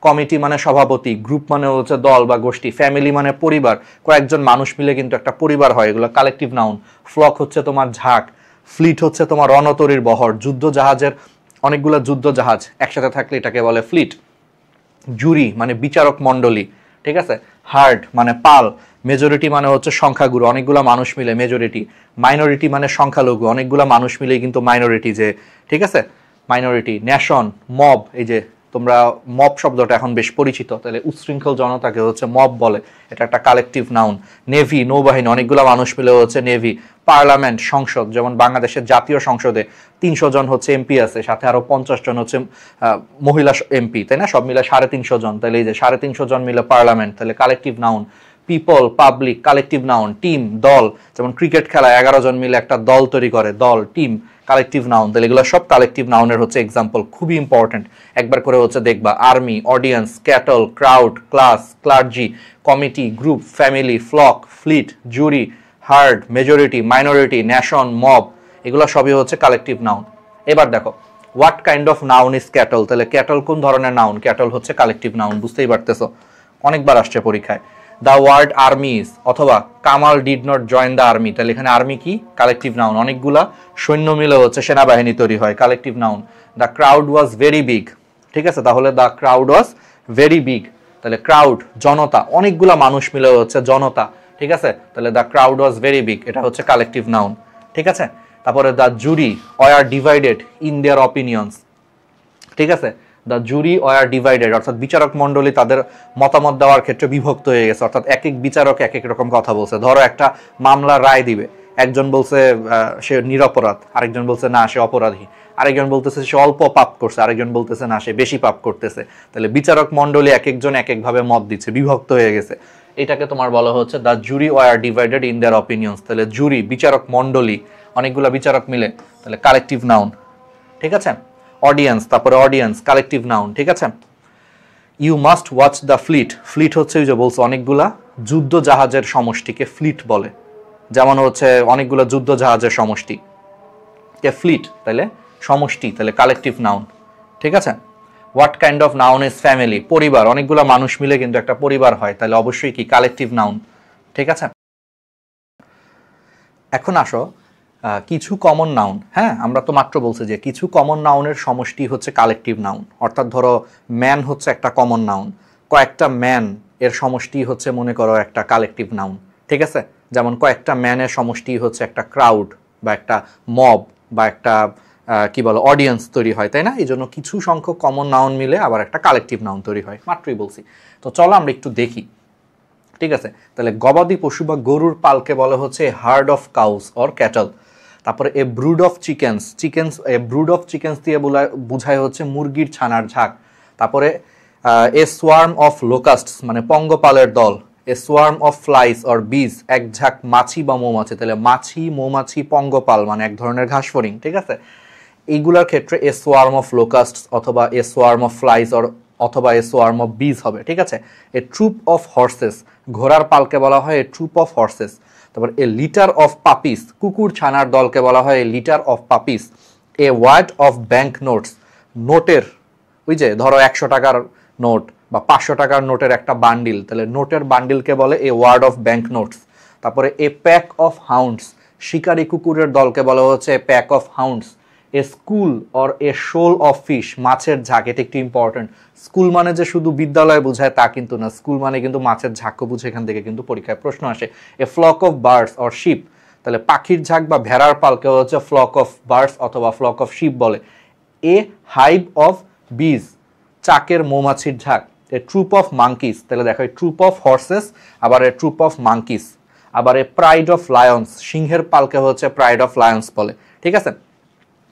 কমিটি মানে সভাপতি। গ্রুপ মানে হচ্ছে দল বা গোষ্ঠী। ফ্যামিলি মানে পরিবার, কয়েকজন মানুষ মিলে কিন্তু একটা পরিবার হয়, এগুলো কালেকটিভ নাউন। ফ্লক হচ্ছে তোমার ঝাঁক। ফ্লিট হচ্ছে তোমার রণতরীর বহর, যুদ্ধ জাহাজের অনেকগুলো যুদ্ধ জাহাজ একসাথে থাকলে এটাকে বলে ফ্লিট। জুরি মানে বিচারক মণ্ডলী, ঠিক আছে। হার্ড মানে পাল। মেজরিটি মানে হচ্ছে সংখ্যাগুরু, অনেকগুলো মানুষ মিলে মেজরিটি। মাইনরিটি মানে সংখ্যালঘু, অনেকগুলো মানুষ মিলে কিন্তু মাইনরিটি, যে ঠিক আছে, মাইনরিটি। ন্যাশন, মব, এই যে তোমরা মব শব্দটা এখন বেশ পরিচিত, তাহলে উচ্ছৃঙ্খল জনতাকে হচ্ছে মব বলে, এটা একটা কালেকটিভ নাউন। নেভি, নৌবাহিনী, অনেকগুলো মানুষ মিলে হচ্ছে নেভি। পার্লামেন্ট, সংসদ, যেমন বাংলাদেশের জাতীয় সংসদে 300 জন হচ্ছে এমপি আছে, সাথে আরো 50 জন হচ্ছে মহিলা এমপি, তাই না? সব মিলে 350 জন, তাহলে এই যে 350 জন মিলে পার্লামেন্ট, তাহলে collective noun. People, public, collective noun. Team, দল, যেমন ক্রিকেট খেলায় 11 জন মিলে একটা দল তৈরি করে, দল, টিম, কালেকটিভ নাউন। তাহলে এগুলো সব কালেকটিভ নাউনের হচ্ছে এক্সাম্পল, খুবই ইম্পর্টেন্ট, একবার করে হচ্ছে দেখবা। Army, audience, cattle, crowd, class, clergy, committee, group, family, flock, fleet, jury, herd, majority, minority, nation, mob, এগুলো সবই হচ্ছে কালেকটিভ নাউন। এবার দেখো what kind of noun is cattle, তাহলে ক্যাটল কোন ধরনের নাউন? ক্যাটল হচ্ছে কালেকটিভ নাউন, বুঝতেই পারতেছো, অনেকবার আসছে পরীক্ষায়। দ্য ওয়ার্ড আর্মি ইজ, অথবা Kamal did not join the army, তাহলে এখানে আর্মি কি? কালেকটিভ নাউন, অনেকগুলা সৈন্য মিলে হচ্ছে সেনাবাহিনী তৈরি হয়, collective noun. The crowd was very big, ঠিক আছে, তাহলে the crowd was very big, তাহলে ক্রাউড, জনতা, অনেকগুলা মানুষ মিলে হচ্ছে জনতা, ঠিক আছে, তাহলে the crowd was very big, এটা হচ্ছে কালেকটিভ নাউন, ঠিক আছে। তারপরে the jury were divided in their opinions, ঠিক আছে, দ্য জুরি ওয়ার ডিভাইডেড, অর্থাৎ বিচারক মণ্ডলী তাদের মতামত দেওয়ার ক্ষেত্রে বিভক্ত হয়ে গেছে, অর্থাৎ এক এক বিচারক এক এক রকম কথা বলছে। ধরো একটা মামলার রায় দিবে, একজন বলছে সে নিরপরাধ, আরেকজন বলছে না সে অপরাধী, আরেকজন বলতেছে সে অল্প পাপ করছে, আরেকজন বলতেছে না সে বেশি পাপ করতেছে, তাহলে বিচারক মণ্ডলী এক একজন এক একভাবে মত দিচ্ছে, বিভক্ত হয়ে গেছে, এটাকে তোমার বলা হচ্ছে the jury were divided in their opinions. তাহলে জুরি, বিচারক মণ্ডলী, অনেকগুলো বিচারক মিলে, তাহলে কালেকটিভ নাউন, ঠিক আছে। অডিয়েন্স, তারপরে অডিয়েন্স, কালেকটিভ নাউন, ঠিক আছে। You must watch the fleet, fleet হচ্ছে ওই যে বলছো অনেকগুলা যুদ্ধ জাহাজের সমষ্টিকে ফ্লিট বলে, যেমন হচ্ছে অনেকগুলো যুদ্ধ জাহাজের সমষ্টি কে ফ্লিট, তাহলে সমষ্টি, তাহলে কালেকটিভ নাউন, ঠিক আছে। What kind of noun is family, পরিবার, অনেকগুলো মানুষ মিলে কিন্তু একটা পরিবার হয়, তাহলে অবশ্যই কি? কালেকটিভ নাউন, ঠিক আছে। এখন আসো কিছু কমন নাউন, হ্যাঁ আমরা তো মাত্র বলছি যে কিছু কমন নাউনের সমষ্টি হচ্ছে কালেকটিভ নাউন, অর্থাৎ ধরো ম্যান হচ্ছে একটা কমন নাউন, কয়েকটা ম্যান এর সমষ্টি হচ্ছে মনে করো একটা কালেকটিভ নাউন, ঠিক আছে। যেমন কয়েকটা ম্যানের সমষ্টি হচ্ছে একটা ক্রাউড বা একটা মব বা একটা কি বলো অডিয়েন্স তৈরি হয়, তাই না? এই জন্য কিছু সংখ্যক কমন নাউন মিলে আবার একটা কালেকটিভ নাউন তৈরি হয়, মাত্রই বলছি। তো চলো আমরা একটু দেখি, ঠিক আছে। তাহলে গবাদি পশু বা গরুর পালকে বলা হচ্ছে herd of cows or cattle. তারপরে a brood of chickens, a brood of chickens দিয়ে বোঝায় হচ্ছে মুরগির ছানার ঝাঁক। তারপরে এ সোয়ার্ম অফ লোকাস্টস মানে পঙ্গপালের দল, এ সোয়ার্ম অফ ফ্লাইস অর বিজ, এক ঝাঁক মাছি বা মৌমাছি, তাহলে মাছি, মৌমাছি, পঙ্গপাল মানে এক ধরনের ঘাসফড়িং, ঠিক আছে। এইগুলার ক্ষেত্রে এ সোয়ার্ম অফ লোকাস্ট অথবা এ সোয়ার্ম অফ ফ্লাইস অথবা এ সোয়ার্ম অফ বিজ হবে, ঠিক আছে। এ ট্রুপ অফ হর্সেস, ঘোড়ার পালকে বলা হয় এ ট্রুপ অফ হর্সেস। তারপর এ লিটার অফ পাপিস, কুকুর ছানার দলকে বলা হয় a litter of puppies. A wad of bank notes, নোটের ওই যে ধরো 100 টাকার নোট বা 500 টাকার নোটের একটা বান্ডিল, তাহলে নোটের বান্ডিলকে বলে a wad of bank notes. তারপরে এ প্যাক অফ হাউন্ডস, শিকারী কুকুরের দলকে বলা হচ্ছে a pack of hounds. A school or a shoal of fish, মাছের ঝাঁক, এটা একটু ইম্পর্টেন্ট। স্কুল মানে যে শুধু বিদ্যালয় বোঝায় তা কিন্তু না, স্কুল মানে কিন্তু মাছের ঝাঁকও বুঝে, এখান থেকে কিন্তু পরীক্ষায় প্রশ্ন আসে। A flock of birds or sheep, তাহলে পাখির ঝাঁক বা ভেড়ার পালকে হচ্ছে ফ্লক অফ বার্ডস অথবা ফ্লক অফ শিপ বলে। এ হাইভ অফ বিজ, চাকের মৌমাছির ঝাঁক। এ ট্রুপ অফ মাঙ্কিস, তাহলে দেখো ট্রুপ অফ হর্সেস, আবার এ ট্রুপ অফ মাঙ্কিস। আবার এ প্রাইড অফ লায়ন্স, সিংহের পালকে হচ্ছে প্রাইড অফ লায়ন্স বলে, ঠিক আছে।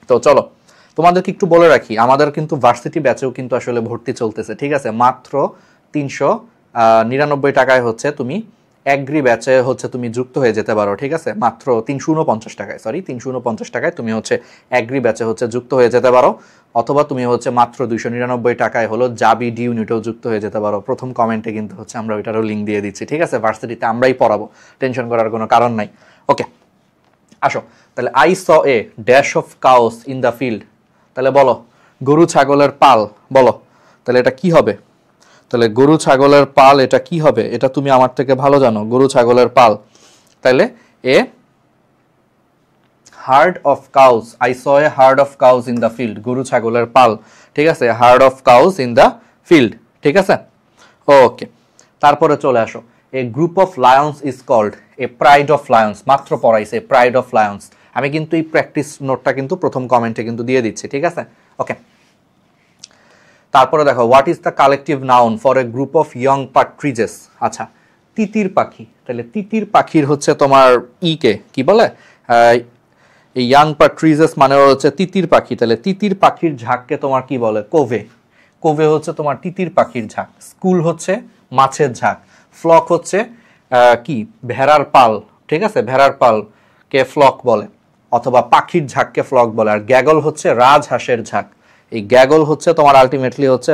তো চলো তোমাদেরকে একটু বলে রাখি, আমাদের কিন্তু ভার্সিটি ব্যাচেও কিন্তু আসলে ভর্তি চলতেছে, ঠিক আছে। মাত্র 399 টাকায় হচ্ছে তুমি অ্যাগ্রি ব্যাচে হচ্ছে তুমি যুক্ত হয়ে যেতে পারো, ঠিক আছে। মাত্র 349 টাকায়, 349 টাকায় তুমি হচ্ছে অ্যাগ্রি ব্যাচে হচ্ছে যুক্ত হয়ে যেতে পারো, অথবা তুমি হচ্ছে মাত্র 299 টাকায় হলো জাবি ডি ইউনিটেও যুক্ত হয়ে যেতে পারো। প্রথম কমেন্টে কিন্তু হচ্ছে আমরা ওইটারও লিঙ্ক দিয়ে দিচ্ছি, ঠিক আছে। ভার্সিটিতে আমরাই পড়াবো, টেনশন করার কোনো কারণ নাই। ওকে, আসো তাহলে I saw a dash of cows in the field, তাহলে বলো গরু ছাগলের পাল, বলো তাহলে এটা কি হবে? তাহলে গরু ছাগলের পাল এটা কি হবে? এটা তুমি আমার থেকে ভালো জানো, গরু ছাগলের পাল। তাহলে a herd of cows, I saw a herd of cows in the field, গরু ছাগলের পাল, ঠিক আছে। Herd of cows in the field, ঠিক আছে। ওকে, তারপরে চলে আসো, a group of lions is called a pride of lions, মাত্র পড়াইছে প্রাইড অফ লায়ন্স। আমি কিন্তু এই প্র্যাকটিস নোটটা কিন্তু প্রথম কমেন্টে কিন্তু দিয়ে দিচ্ছি, ঠিক আছে। ওকে, তারপরে দেখো what is the collective noun for a group of young partridges. আচ্ছা, তিতির পাখি, তাহলে তিতির পাখির হচ্ছে তোমার কে কি বলে? এই ইয়াং পার্ট্রিজেস মানে হচ্ছে তিতির পাখি, তাহলে তিতির পাখির ঝাঁককে তোমার কি বলে? কোভে। কোভে হচ্ছে তোমার তিতির পাখির ঝাঁক। স্কুল হচ্ছে মাছের ঝাঁক। ফ্লক হচ্ছে কি? ভেড়ার পাল, ঠিক আছে। ভেড়ার পাল কে ফ্লক বলে, অথবা পাখির ঝাঁককে ফ্লক বলে। আর গ্যাগল হচ্ছে রাজহাঁসের ঝাঁক। এই গ্যাগল হচ্ছে তোমার আলটিমেটলি হচ্ছে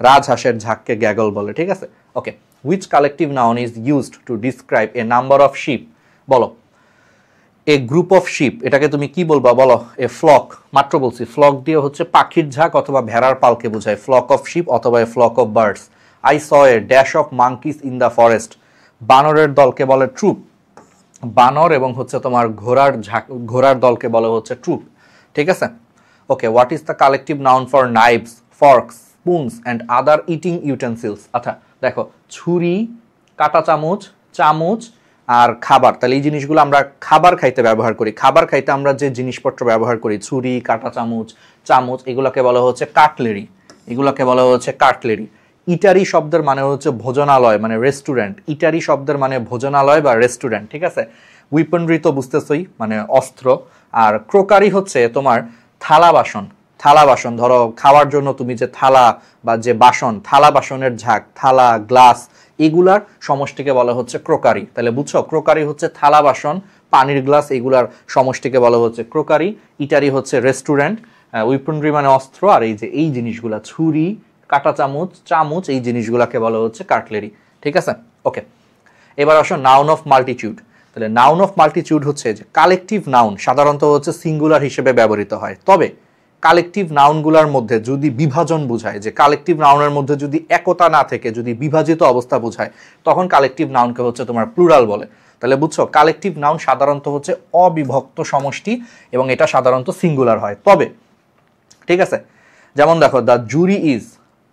রাজহাঁসের ঝাঁককে গ্যাগল বলে, ঠিক আছে। Okay, which collective noun is used to describe a number of ship, বলো। এ গ্রুপ অফ শিপ, এটাকে তুমি কি বলবা বলো? এ ফ্লক, মাত্র বলছি ফ্লক দিয়ে হচ্ছে পাখির ঝাঁক অথবা ভেড়ার পালকে বোঝায়, ফ্লক অফ শিপ অথবা a flock of birds. I saw a dash of monkeys in the forest, বানরের দলকে বলে ট্রুপ। বানর এবং হচ্ছে তোমার ঘোড়ার দলকে বলে হচ্ছে ট্রুপ, ঠিক আছে। Okay, what is the collective noun for knives, forks, spoons and other eating utensils. আচ্ছা দেখো, ছুরি, কাঁটা চামচ, চামচ আর খাবার, তাহলে এই জিনিসগুলো আমরা খাবার খাইতে ব্যবহার করি। খাবার খাইতে আমরা যে জিনিসপত্র ব্যবহার করি, ছুরি, কাঁটা চামচ, এগুলোকে বলা হচ্ছে কাটলেরি, এগুলোকে বলা হচ্ছে কাটলেরি। ইটারি শব্দের মানে হচ্ছে ভোজনালয়, মানে রেস্টুরেন্ট। ইটারি শব্দের মানে ভোজনালয় বা রেস্টুরেন্ট, ঠিক আছে। উইপনরি তো বুঝতেছই, মানে অস্ত্র। আর ক্রোকারি হচ্ছে তোমার থালা বাসন, ধরো খাওয়ার জন্য তুমি যে থালা বা যে বাসন, থালা বাসনের ঝাঁক, থালা, গ্লাস, এগুলার সমষ্টিকে বলা হচ্ছে ক্রোকারি। তাহলে বুঝছো, ক্রোকারি হচ্ছে থালা বাসন, পানির গ্লাস, এগুলার সমষ্টিকে বলা হচ্ছে ক্রোকারি। ইটারি হচ্ছে রেস্টুরেন্ট, উইপনরি মানে অস্ত্র, আর এই যে এই জিনিসগুলা ছুরি, কাঁটা চামচ, এই জিনিসগুলাকে বলা হচ্ছে কাটলেরি, ঠিক আছে। ওকে, এবার আসো নাউন অফ মাল্টিটিউড। তাহলে নাউন অফ মাল্টিটিউড হচ্ছে যে কালেকটিভ নাউন, সাধারণত হচ্ছে সিঙ্গুলার হিসেবে ব্যবহৃত হয়। তবে কালেকটিভ নাউনগুলোর মধ্যে যদি বিভাজন বোঝায়, যে কালেকটিভ নাউনের মধ্যে যদি একতা না থেকে যদি বিভাজিত অবস্থা বোঝায়, তখন কালেকটিভ নাউনকে হচ্ছে তোমার প্লুরাল বলে। তাহলে বুঝছো, কালেকটিভ নাউন সাধারণত হচ্ছে অবিভক্ত সমষ্টি এবং এটা সাধারণত সিঙ্গুলার হয়। তবে ঠিক আছে, যেমন দেখো, the jury is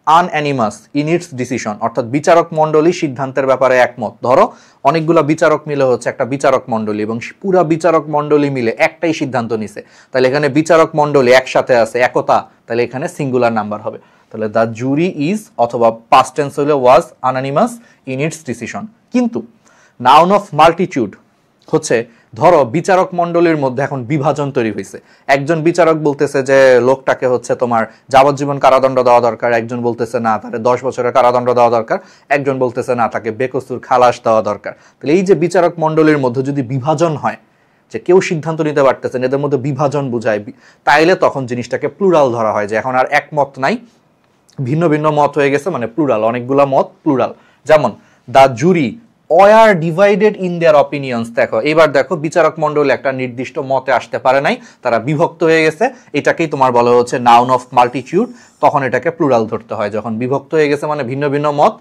unanimous in its decision, অর্থাৎ বিচারক মণ্ডলী সিদ্ধান্তের ব্যাপারে একমত। ধরো অনেকগুলো বিচারক মিলে হচ্ছে একটা বিচারক মণ্ডলী, এবং পুরা বিচারক মণ্ডলী মিলে একটাই সিদ্ধান্ত নিছে, তাহলে এখানে বিচারক মণ্ডলী একসাথে আছে, একতা, তাহলে এখানে সিঙ্গুলার নাম্বার হবে। তাহলে দ্য জুরি ইজ, অথবা পাস্ট টেন্স হলে ওয়াজ, আনঅ্যানিমাস ইন ইটস ডিসিশন। কিন্তু নাউন অফ মাল্টিটিউড হচ্ছে ধরো বিচারক মণ্ডলীর মধ্যে এখন বিভাজন তৈরি হয়েছে, একজন বিচারক বলতেছে যে লোকটাকে হচ্ছে তোমার যাবজ্জীবন কারাদণ্ড দেওয়া দরকার, একজন বলতেছে না তাকে 10 বছরের কারাদণ্ড দেওয়া দরকার, একজন বলতেছে না তাকে বেকসুর খালাস দেওয়া দরকার। তাহলে এই যে বিচারক মণ্ডলীর মধ্যে যদি বিভাজন হয়, যে কেউ সিদ্ধান্ত নিতে পারতেছেন, এদের মধ্যে বিভাজন বুঝায়, তাইলে তখন জিনিসটাকে প্লুরাল ধরা হয়, যে এখন আর একমত নাই, ভিন্ন ভিন্ন মত হয়ে গেছে, মানে প্লুরাল, অনেকগুলা মত প্লুরাল। যেমন the jury were divided in their opinions. দেখো এবার দেখো বিচারক মণ্ডলী একটা নির্দিষ্ট মতে আসতে পারে নাই, তারা বিভক্ত হয়ে গেছে, এটাকেই তোমার বলা হচ্ছে নাউন অফ মাল্টিটিউড। তখন এটাকে প্লুরাল ধরতে হয়, যখন বিভক্ত হয়ে গেছে মানে ভিন্ন ভিন্ন মত,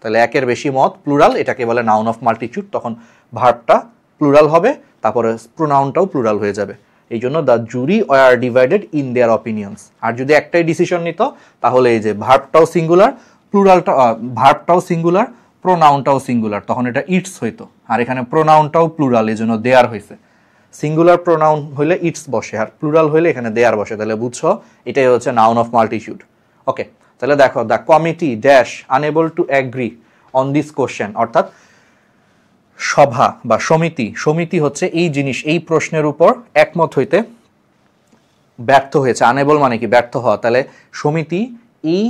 তাহলে একের বেশি মত প্লুরাল, এটাকে বলে নাউন অফ মাল্টিটিউড। তখন ভার্বটা প্লুরাল হবে, তারপরে প্রোনাউনটাও প্লুরাল হয়ে যাবে। এই জন্য the jury were divided in their opinions. আর যদি একটাই ডিসিশন নিত তাহলে এই যে ভার্বটাও সিঙ্গুলার, প্লুরালটা ভার্বটাও সিঙ্গুলার, প্রোনাউনটাও সিঙ্গুলার, তখন এটা ইটস হইতো। আর এখানে প্রোনাউনটাও প্লুরাল, এই জন্য দেয়ার হয়েছে। সিঙ্গুলার প্রোনাউন হইলে ইটস বসে, আর প্লুরাল হইলে এখানে দেয়ার বসে। তাহলে বুঝছো এটাই হচ্ছে নাউন অফ মাল্টিটিউড। ওকে, তাহলে দেখো the committee dash unable to agree on this question, অর্থাৎ সভা বা সমিতি, সমিতি হচ্ছে এই জিনিস, এই প্রশ্নের উপর একমত হইতে ব্যর্থ হয়েছে। আনএবল মানে কি? ব্যর্থ হওয়া। তাহলে সমিতি এই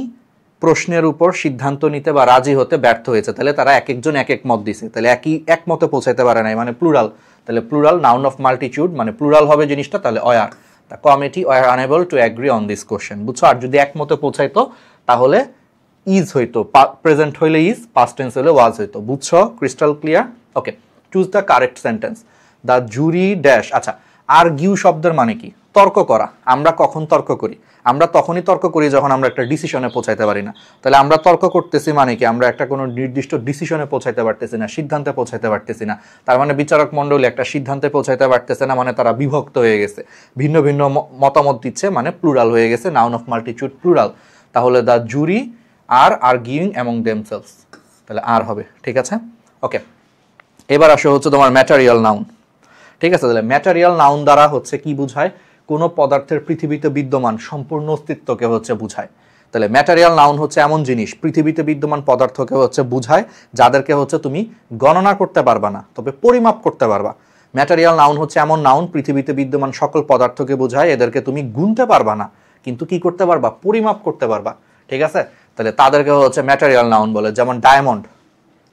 প্রশ্নের উপর সিদ্ধান্ত নিতে বা রাজি হতে ব্যর্থ হয়েছে। তাহলে তারা এক একজন এক এক মত দিছে, তাহলে একমতে পৌঁছাইতে পারে নাই, মানে প্লুরাল। তাহলে প্লুরাল নাউন অফ মাল্টিটিউড, মানে প্লুরাল হবে জিনিসটা, তাহলে were. The committee were unable to agree on this question. বুঝছো? আর যদি একমতে পৌঁছাইতো তাহলে ইজ হইতো, প্রেজেন্ট হইলে ইজ, পাস্ট টেন্স হইলে ওয়াজ হইতো। বুঝছো? Crystal clear? Okay, choose the correct sentence. The jury dash. আচ্ছা, আরগিউ শব্দের মানে কি? তর্ক করা। আমরা কখন তর্ক করি? আমরা তখনই তর্ক করি যখন আমরা একটা ডিসিশনে পৌঁছাইতে পারি না। তাহলে আমরা তর্ক করতেছি মানে কি? আমরা একটা কোনো নির্দিষ্ট ডিসিশনে পৌঁছাইতে পারতেছি না, সিদ্ধান্তে পৌঁছাইতে পারতেছি না। তার মানে বিচারক মণ্ডলী একটা সিদ্ধান্তে পৌঁছাইতে পারতেছে না, মানে তারা বিভক্ত হয়ে গেছে, ভিন্ন ভিন্ন মতামত দিচ্ছে, মানে প্লুরাল হয়ে গেছে, নাউন অফ মাল্টিটিউড প্লুরাল। তাহলে the jury are arguing among themselves, তাহলে আর হবে। ঠিক আছে? ওকে, এবার আসো হচ্ছে তোমার ম্যাটেরিয়াল নাউন। ঠিক আছে? তাহলে ম্যাটেরিয়াল নাউন দ্বারা হচ্ছে কি বুঝায়? কোনো পদার্থের পৃথিবীতে বিদ্যমান সম্পূর্ণ অস্তিত্বকে হচ্ছে বুঝায়। তাহলে ম্যাটেরিয়াল নাউন হচ্ছে এমন জিনিস, পৃথিবীতে বিদ্যমান পদার্থকে হচ্ছে বুঝায়, যাদেরকে হচ্ছে তুমি গণনা করতে পারবা না, তবে পরিমাপ করতে পারবা। ম্যাটেরিয়াল নাউন হচ্ছে এমন নাউন, পৃথিবীতে বিদ্যমান সকল পদার্থকে বোঝায়, এদেরকে তুমি গুনতে পারবা না, কিন্তু কি করতে পারবা? পরিমাপ করতে পারবা। ঠিক আছে? তাহলে তাদেরকে হচ্ছে ম্যাটেরিয়াল নাউন বলে। যেমন ডায়মন্ড,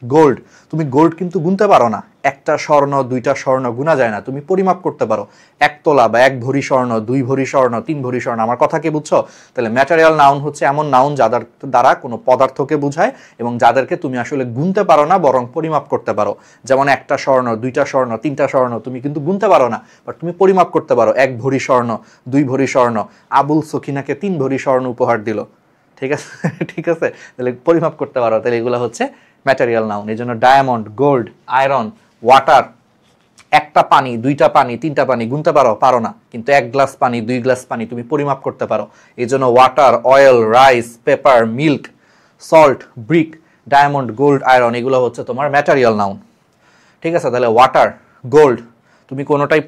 গোল্ড। তুমি গোল্ড কিন্তু গুনতে পারো না, একটা স্বর্ণ, দুইটা স্বর্ণ গুনা যায় না, তুমি পরিমাপ করতে পারো, 1 তোলা বা 1 ভরি স্বর্ণ, 2 ভরি স্বর্ণ, 3 ভরি স্বর্ণ। আমার কথা কি বুঝছো? তাহলে ম্যাটেরিয়াল নাউন হচ্ছে এমন নাউন যাদের দ্বারা কোনো পদার্থকে বোঝায় এবং যাদেরকে তুমি আসলে গুনতে পারো না, বরং পরিমাপ করতে পারো। যেমন একটা স্বর্ণ, 2টা স্বর্ণ, 3টা স্বর্ণ তুমি কিন্তু গুনতে পারো না, বাট তুমি পরিমাপ করতে পারো। 1 ভরি স্বর্ণ, 2 ভরি স্বর্ণ, আবুল সখিনাকে 3 ভরি স্বর্ণ উপহার দিল। ঠিক আছে? ঠিক আছে, তাহলে পরিমাপ করতে পারো। তাহলে এগুলো হচ্ছে ম্যাটেরিয়াল নাউন। এই জন্য ডায়মন্ড, গোল্ড, আয়রন, ওয়াটার, একটা পানি, 2টা পানি, 3টা পানি গুনতে পারো না, কিন্তু 1 গ্লাস পানি, 2 গ্লাস পানি তুমি পরিমাপ করতে পারো। এই জন্য water, oil, rice, paper, milk, salt, brick, diamond, gold, iron, এগুলো হচ্ছে তোমার ম্যাটেরিয়াল নাউন। ঠিক আছে? তাহলে ওয়াটার, গোল্ড তুমি কোনোটাই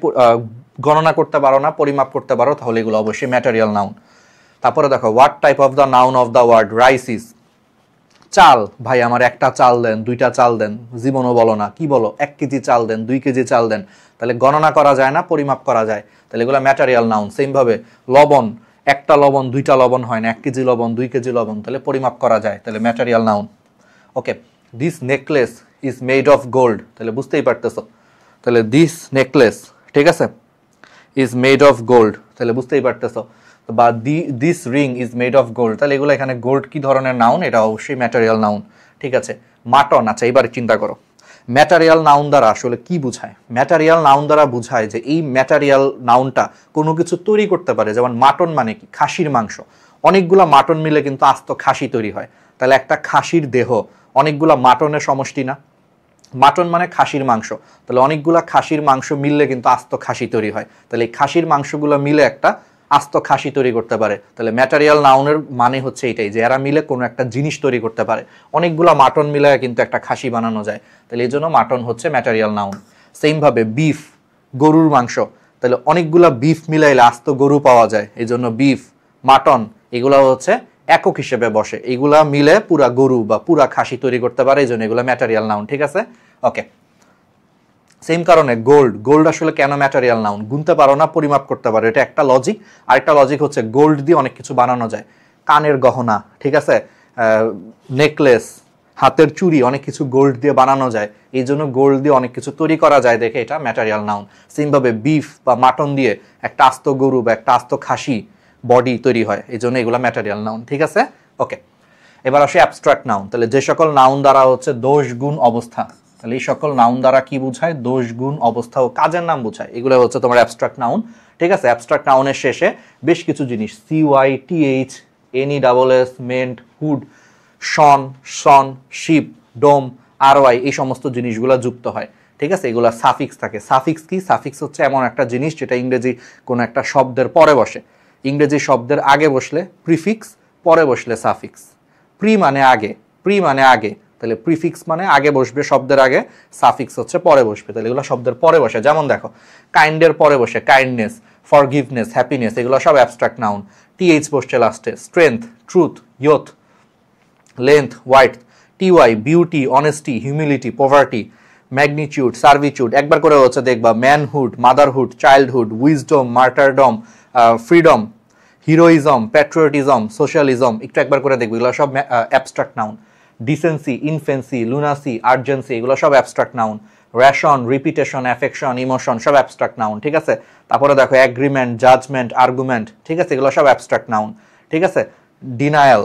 গণনা করতে পারো না, পরিমাপ করতে পারো, তাহলে এগুলো অবশ্যই ম্যাটেরিয়াল নাউন। তারপরে দেখো, what type of the noun of the word rice is. চাল, ভাই আমার একটা চাল দেন, 2টা চাল দেন, জীবনও বলো না, কি বলো? 1 কেজি চাল দেন, 2 কেজি চাল দেন। তাহলে গণনা করা যায় না, পরিমাপ করা যায়, তাহলে এগুলো ম্যাটেরিয়াল নাউন। সেম ভাবে লবণ, একটা লবণ, 2টা লবণ হয় না, 1 কেজি লবণ, 2 কেজি লবণ, তাহলে পরিমাপ করা যায়, তাহলে material noun. Okay, this necklace is made of gold, তাহলে বুঝতেই পারতেছো, তাহলে দিস নেকলেস, ঠিক আছে, ইজ মেড অফ গোল্ড, তাহলে বুঝতেই পারতেছো। বা this ring is made of gold, তাহলে এগুলো এখানে গোল্ড কি ধরনের নাউন? এটা অবশ্যই ম্যাটেরিয়াল নাউন। ঠিক আছে? মাটন। আচ্ছা, এবার চিন্তা করো ম্যাটেরিয়াল নাউন দ্বারা আসলে কি বুঝায়? ম্যাটেরিয়াল নাউন দ্বারা বুঝায় যে এই ম্যাটেরিয়াল নাউনটা কোনো কিছু তৈরি করতে পারে। যেমন মাটন মানে কি? খাসির মাংস। অনেকগুলা মাটন মিলে কিন্তু আস্ত খাসি তৈরি হয়। তাহলে একটা খাসির দেহ অনেকগুলা মাটনের সমষ্টি না? মাটন মানে খাসির মাংস, তাহলে অনেকগুলা খাসির মাংস মিললে কিন্তু আস্ত খাসি তৈরি হয়। তাহলে এই খাসির মাংসগুলো মিলে একটা আস্ত খাসি তৈরি করতে পারে। তাহলে ম্যাটেরিয়াল নাউনের মানে হচ্ছে এটাই, যে এরা মিলে কোনো একটা জিনিস তৈরি করতে পারে। অনেকগুলা মাটন মিলে কিন্তু একটা খাসি বানানো যায়, তাহলে এই জন্য মাটন হচ্ছে ম্যাটেরিয়াল নাউন। সেম ভাবে বিফ, গরুর মাংস, তাহলে অনেকগুলা বিফ মিলাইলে আস্ত গরু পাওয়া যায়, এই জন্য বিফ। মাটন, এগুলা হচ্ছে একক হিসেবে বসে, এগুলা মিলে পুরা গরু বা পুরা খাসি তৈরি করতে পারে, এই জন্য এগুলা ম্যাটেরিয়াল নাউন। ঠিক আছে? ওকে, সেম কারণে গোল্ড আসলে কেন ম্যাটেরিয়াল নাউন? গুনতে পারো না, পরিমাপ করতে পারো, এটা একটা লজিক। আরেকটা লজিক হচ্ছে গোল্ড দিয়ে অনেক কিছু বানানো যায়, কানের গহনা, ঠিক আছে, নেকলেস, হাতের চুড়ি, অনেক কিছু গোল্ড দিয়ে বানানো যায়, এই জন্য গোল্ড দিয়ে অনেক কিছু তৈরি করা যায় দেখে এটা ম্যাটেরিয়াল নাউন। সেমভাবে বিফ বা মাটন দিয়ে একটা আস্ত গরু বা একটা আস্ত খাসি বডি তৈরি হয়, এই জন্য এগুলো ম্যাটেরিয়াল নাউন, ঠিক আছে। ওকে, এবার আসে অ্যাবস্ট্রাক্ট নাউন। তাহলে যে সকল নাউন দ্বারা হচ্ছে দোষ গুণ অবস্থা, তাহলে এই সকল নাউন দ্বারা কি বোঝায়? দোষ গুণ অবস্থা ও কাজের নাম বোঝায়, এগুলো হচ্ছে তোমার অ্যাবস্ট্রাক্ট নাউন, ঠিক আছে। অ্যাবস্ট্রাক্ট নাউনের শেষে বেশ কিছু জিনিস CY TH NESS ment hood tion tion ship dom RY এই সমস্ত জিনিসগুলো যুক্ত হয়, ঠিক আছে। এগুলা সাফিক্স থাকে। সাফিক্স কি? সাফিক্স হচ্ছে এমন একটা জিনিস যেটা ইংরেজি কোনো একটা শব্দের পরে বসে। ইংরেজি শব্দের আগে বসলে প্রিফিক্স, পরে বসলে সাফিক্স। প্রি মানে আগে, তাহলে প্রিফিক্স মানে আগে বসবে শব্দের আগে, সাফিক্স হচ্ছে পরে বসবে, তাহলে এগুলো শব্দের পরে বসে। যেমন দেখো, কাইন্ডের পরে বসে কাইন্ডনেস, ফরগিভনেস, হ্যাপিনেস, এগুলো সব অ্যাবস্ট্রাক্ট নাউন। TH বসছে লাস্টে, strength, truth, youth, length, wide, TY beauty, honesty, humility, poverty, magnitude, servitude, একবার করে হচ্ছে দেখবা manhood, motherhood, childhood, wisdom, martyrdom, freedom, heroism, patriotism, socialism, একটু একবার করে দেখবো, এগুলো সব abstract noun. Decency, infancy, lunacy, urgency, এগুলো সব abstract noun. Ration, repetition, affection, emotion, সব অ্যাবস্ট্রাক্ট নাউন, ঠিক আছে। তারপরে দেখো অ্যাগ্রিমেন্ট, জাজমেন্ট, আর্গুমেন্ট, ঠিক আছে, এগুলো সব অ্যাবস্ট্রাক্ট নাউন, ঠিক আছে। ডিনায়াল,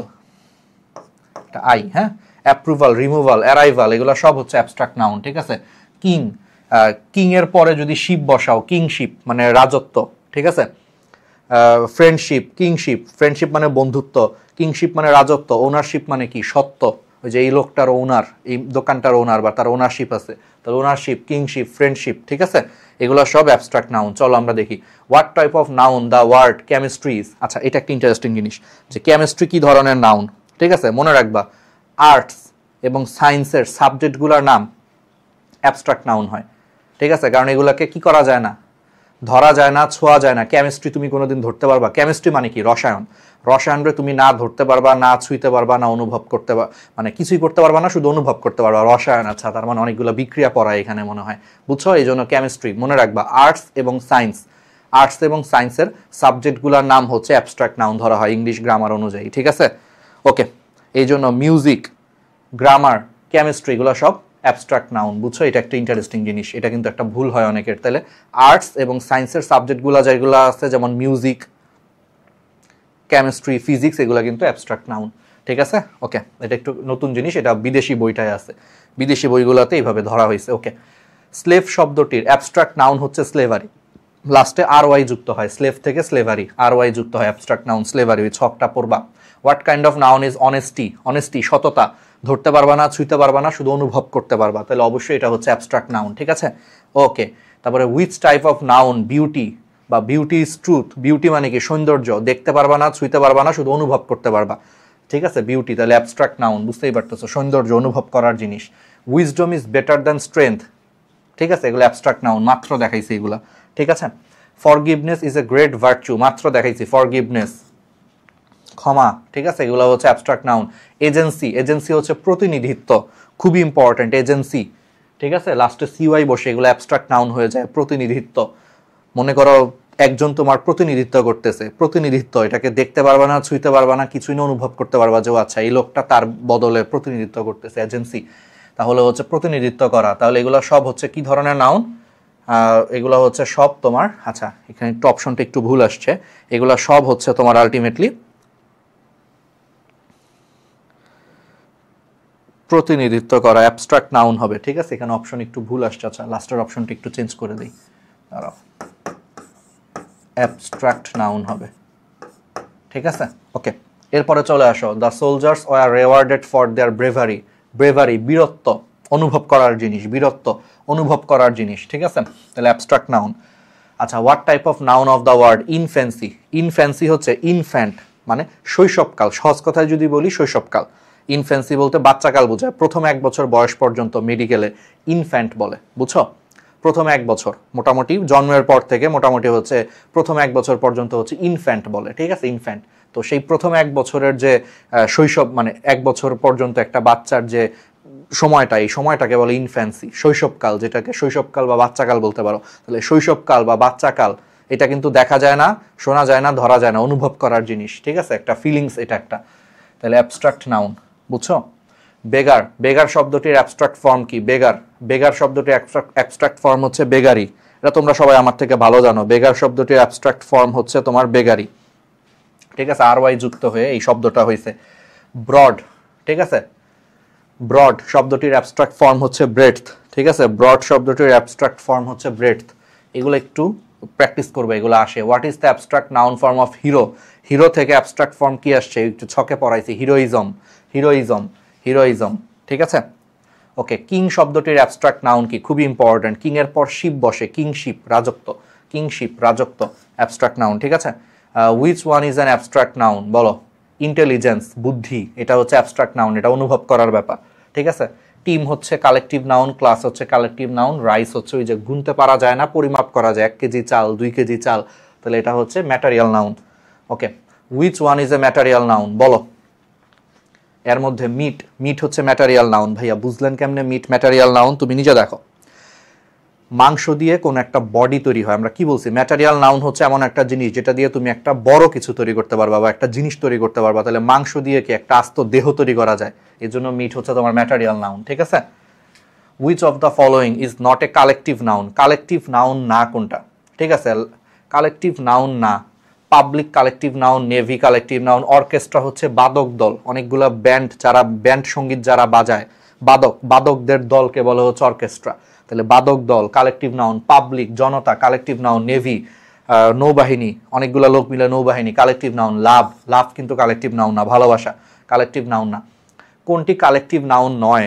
আই, হ্যাঁ, অ্যাপ্রুভাল, রিমুভাল, অ্যারাইভাল, এগুলো সব হচ্ছে অ্যাবস্ট্রাক্ট নাউন, ঠিক আছে। কিং, কিং এর পরে যদি শিপ বসাও, কিংশিপ মানে রাজত্ব, ঠিক আছে। ফ্রেন্ডশিপ, কিংশিপ, ফ্রেন্ডশিপ মানে বন্ধুত্ব, কিংশিপ মানে রাজত্ব, ওনারশিপ মানে কি? সত্য, ওই যে এই লোকটার ওনার, এই দোকানটার ওনার বা তার ওনারশিপ আছে, তার ওনারশিপ, কিংশিপ, ফ্রেন্ডশিপ, ঠিক আছে। এগুলো সব অ্যাবস্ট্রাক্ট নাউন। চলো আমরা দেখি what type of noun the word chemistry is. আচ্ছা, এটা একটা ইন্টারেস্টিং জিনিস যে কেমিস্ট্রি কি ধরনের নাউন, ঠিক আছে। মনে রাখবা, আর্টস এবং সায়েন্সের সাবজেক্টগুলোর নাম অ্যাবস্ট্রাক্ট নাউন হয়, ঠিক আছে, কারণ এগুলোকে কি করা যায় না? ধরা যায় না, ছোঁয়া যায় না। কেমিস্ট্রি তুমি কোনোদিন ধরতে পারবা? কেমিস্ট্রি মানে কি? রসায়ন। রসায়নরে তুমি না ধরতে পারবা, না ছুঁইতে পারবা, না অনুভব করতে পারবা, মানে কিছুই করতে পারবা না, শুধু অনুভব করতে পারবা। রসায়ন, আচ্ছা, তার মানে অনেকগুলো বিক্রিয়া পড়ায় এখানে মনে হয়, বুঝছো? এই জন্য কেমিস্ট্রি। মনে রাখবা, আর্টস এবং সায়েন্স, আর্টস এবং সায়েন্সের সাবজেক্টগুলোর নাম হচ্ছে অ্যাবস্ট্রাক্ট নাউন ধরা হয় ইংলিশ গ্রামার অনুযায়ী, ঠিক আছে। ওকে, এই জন্য মিউজিক, গ্রামার, কেমিস্ট্রি, এগুলো সব অ্যাবস্ট্রাক্ট নাউন, বুঝছো? এটা একটা ইন্টারেস্টিং জিনিস, এটা কিন্তু একটা ভুল হয় অনেকের। তাহলে আর্টস এবং সায়েন্সের সাবজেক্টগুলো যেগুলো আছে, যেমন মিউজিক, কেমিস্ট্রি, ফিজিক্স, এগুলো কিন্তু অ্যাবস্ট্রাক্ট নাউন, ঠিক আছে। ওকে, এটা একটু নতুন জিনিস, এটা বিদেশি বইটায় আছে, বিদেশি বইগুলোতে এইভাবে ধরা হয়েছে। ওকে, স্লেভ শব্দটির অ্যাবস্ট্রাক্ট নাউন হচ্ছে স্লেভারি, লাস্টে RY যুক্ত হয়, স্লেভ থেকে স্লেভারি, RY যুক্ত হয়, অ্যাবস্ট্রাক্ট নাউন স্লেভারি, ওই ছকটা পড়বা। What kind of noun is honesty? Honesty, সততা, ধরতে পারবা না, ছুঁইতে পারবা না, শুধু অনুভব করতে পারবা, তাহলে অবশ্যই এটা হচ্ছে অ্যাবস্ট্রাক্ট নাউন, ঠিক আছে। ওকে, তারপরে which type of noun beauty বা বিউটি ইজ ট্রুথ? বিউটি মানে কি? সৌন্দর্য, দেখতে পারবা না, ছুঁইতে পারবা না, শুধু অনুভব করতে পারবা, ঠিক আছে, বিউটি, তাহলে অ্যাবস্ট্রাক্ট নাউন, বুঝতেই পারতেছো, সৌন্দর্য, অনুভব করার জিনিস। Wisdom is better than strength, ঠিক আছে, এগুলো অ্যাবস্ট্রাক্ট নাউন, মাত্র দেখাইছি এগুলা, ঠিক আছে। Forgiveness is a great virtue, মাত্র দেখাইছি ফরগিভনেস, ক্ষমা, ঠিক আছে, এগুলো হচ্ছে অ্যাবস্ট্রাক্ট নাউন। এজেন্সি, এজেন্সি হচ্ছে প্রতিনিধিত্ব, খুবই ইম্পর্টেন্ট, এজেন্সি, ঠিক আছে, লাস্টে CY বসে, এগুলো অ্যাবস্ট্রাক্ট নাউন হয়ে যায়। প্রতিনিধিত্ব, মনে করো একজন তোমার প্রতিনিধিত্ব করতেছে, প্রতিনিধিত্ব, এটাকে দেখতে পারবা না, ছুঁইতে পারবা না, কিছুই না, অনুভব করতে পারবা যে আচ্ছা এই লোকটা তার বদলে প্রতিনিধিত্ব করতেছে, এজেন্সি, তাহলে হচ্ছে প্রতিনিধিত্ব করা। তাহলে এগুলো সব হচ্ছে কি ধরনের নাউন? এগুলো হচ্ছে সব তোমার, আচ্ছা এখানে একটু অপশনটা একটু ভুল আসছে, এগুলো সব হচ্ছে তোমার আলটিমেটলি প্রতিনিধিত্ব করা, অ্যাবস্ট্রাক্ট নাউন হবে, ঠিক আছে। এখানে অপশন একটু ভুল আসছে, আচ্ছা লাস্টের অপশনটা একটু চেঞ্জ করে দিই, দাঁড়াও, অ্যাবস্ট্রাক্ট নাউন হবে, ঠিক আছে। ওকে, এরপরে চলে আসো, the soldiers were rewarded for their bravery. Bravery, বীরত্ব, অনুভব করার জিনিস, বীরত্ব, অনুভব করার জিনিস, ঠিক আছে, তাহলে অ্যাবস্ট্রাক্ট নাউন। আচ্ছা, what type of noun of the word infancy? Infancy হচ্ছে ইনফ্যান্ট মানে শৈশবকাল, সহজ কথায় যদি বলি শৈশবকাল। ইনফ্যান্সি বলতে বাচ্চাকাল বোঝায়, প্রথম 1 বছর বয়স পর্যন্ত মেডিকেলে ইনফ্যান্ট বলে, বুঝছো? প্রথম 1 বছর, মোটামুটি জন্মের পর থেকে মোটামুটি হচ্ছে প্রথম 1 বছর পর্যন্ত হচ্ছে ইনফ্যান্ট বলে, ঠিক আছে, ইনফ্যান্ট। তো সেই প্রথম 1 বছরের যে শৈশব, মানে 1 বছর পর্যন্ত একটা বাচ্চার যে সময়টা, এই সময়টাকে বলে ইনফ্যান্সি, শৈশবকাল, যেটাকে শৈশবকাল বা বাচ্চাকাল বলতে পারো। তাহলে শৈশবকাল বা বাচ্চাকাল এটা কিন্তু দেখা যায় না, শোনা যায় না, ধরা যায় না, অনুভব করার জিনিস, ঠিক আছে, একটা ফিলিংস এটা একটা। তাহলে অ্যাবস্ট্রাক্ট নাউন, বুঝছো? বেগার, বেগার শব্দটির অ্যাবস্ট্রাক্ট ফর্ম কি? বেগার, বেগার শব্দটির অ্যাবস্ট্রাক্ট ফর্ম হচ্ছে বেগারি। এটা তোমরা সবাই আমার থেকে ভালো জানো। বেগার শব্দটির অ্যাবস্ট্রাক্ট ফর্ম হচ্ছে তোমার বেগারি, ঠিক আছে, আর ওয়াই যুক্ত হয়ে এই শব্দটা হয়েছে। ব্রড, ঠিক আছে, ব্রড শব্দটির অ্যাবস্ট্রাক্ট ফর্ম হচ্ছে ব্রেডথ, ঠিক আছে, ব্রড শব্দটির অ্যাবস্ট্রাক্ট ফর্ম হচ্ছে ব্রেডথ। এগুলো একটু প্র্যাকটিস করবে, এগুলো আসে। What is the abstract noun form of hero? Hero থেকে অ্যাবস্ট্রাক্ট ফর্ম কি আসছে? একটু ছকে পড়াইছি, হিরোইজম, হিরোইজম, হিরোইজম, ঠিক আছে। ওকে, কিং শব্দটির অ্যাবস্ট্রাক্ট নাউন কি? খুবই ইম্পর্টেন্ট। কিং এর পর শিপ বসে, কিংশিপ, রাজত্ব, কিংশিপ, রাজত্ব, অ্যাবস্ট্রাক্ট নাউন, ঠিক আছে। Which one is an abstract noun? বলো। ইন্টেলিজেন্স, বুদ্ধি, এটা হচ্ছে অ্যাবস্ট্রাক্ট নাউন, এটা অনুভব করার ব্যাপার, ঠিক আছে। টিম হচ্ছে কালেকটিভ নাউন, ক্লাস হচ্ছে কালেকটিভ নাউন, রাইস হচ্ছে ওই যে গুনতে পারা যায় না, পরিমাপ করা যায়, 1 কেজি চাল, 2 কেজি চাল, তাহলে এটা হচ্ছে material noun. Okay, which one is a material noun? বলো। এর মধ্যে মিট, মিট হচ্ছে ম্যাটেরিয়াল নাউন। ভাইয়া বুঝলেন কেমনে মিট ম্যাটেরিয়াল নাউন? তুমি নিজে দেখো। মাংস দিয়ে কোন একটা বডি তৈরি হয়, আমরা কি বলছি? ম্যাটেরিয়াল নাউন হচ্ছে এমন একটা জিনিস যেটা দিয়ে তুমি একটা বড় কিছু তৈরি করতে পারবা বা একটা জিনিস তৈরি করতে পারবা। তাহলে মাংস দিয়ে কি একটা আস্ত দেহ তৈরি করা যায়? এই জন্য মিট হচ্ছে তোমার ম্যাটেরিয়াল নাউন, ঠিক আছে। Which of the following is not a collective noun? Collective noun না কোনটা? ঠিক আছে, কালেকটিভ নাউন না। Public collective noun, navy collective noun, orchestra হচ্ছে বাদক দল, অনেকগুলো ব্যান্ড, যারা ব্যান্ড সঙ্গীত যারা বাজায়, বাদক, বাদকদের দলকে বলা হচ্ছে অর্কেস্ট্রা। তাহলে বাদক দল কালেকটিভ নাউন। পাবলিক, জনতা, কালেকটিভ নাউন। নেভি, নৌবাহিনী, অনেকগুলো লোক মিলে নৌবাহিনী, কালেকটিভ নাউন। লাভ, লাভ কিন্তু কালেকটিভ নাউন না, ভালোবাসা, কালেকটিভ নাউন না। কোনটি কালেকটিভ নাউন নয়?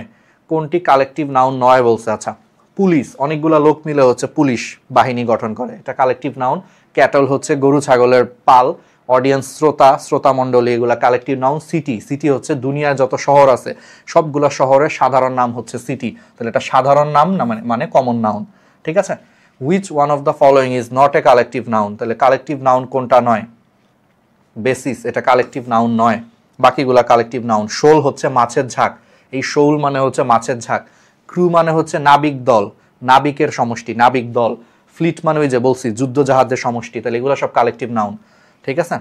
কোনটি কালেকটিভ নাউন নয় বলছে? আচ্ছা, পুলিশ, অনেকগুলো লোক মিলে হচ্ছে পুলিশ বাহিনী গঠন করে, এটা কালেকটিভ নাউন। ক্যাটল হচ্ছে গরু ছাগলের পাল। অডিয়েন্স, শ্রোতা, শ্রোতা মণ্ডলী, এগুলা কালেকটিভ নাউন। সিটি, সিটি হচ্ছে দুনিয়ার যত শহর আছে সবগুলো শহরের সাধারণ নাম হচ্ছে সিটি, তাহলে এটা সাধারণ নাম না, মানে কমন নাউন, ঠিক আছে। Which one of the following is not a collective noun? তাহলে কালেকটিভ নাউন কোনটা নয়? বেসিস, এটা কালেকটিভ নাউন নয়, বাকিগুলা কালেকটিভ নাউন। শোল হচ্ছে মাছের ঝাঁক, এই শোল মানে হচ্ছে মাছের ঝাঁক। ক্রু মানে হচ্ছে নাবিক দল, নাবিকের সমষ্টি, নাবিক দল। ফ্লিট মানে ওই যে বলছি যুদ্ধ জাহাজের সমষ্টি, তাহলে এগুলো সব কালেকটিভ নাউন, ঠিক আছে।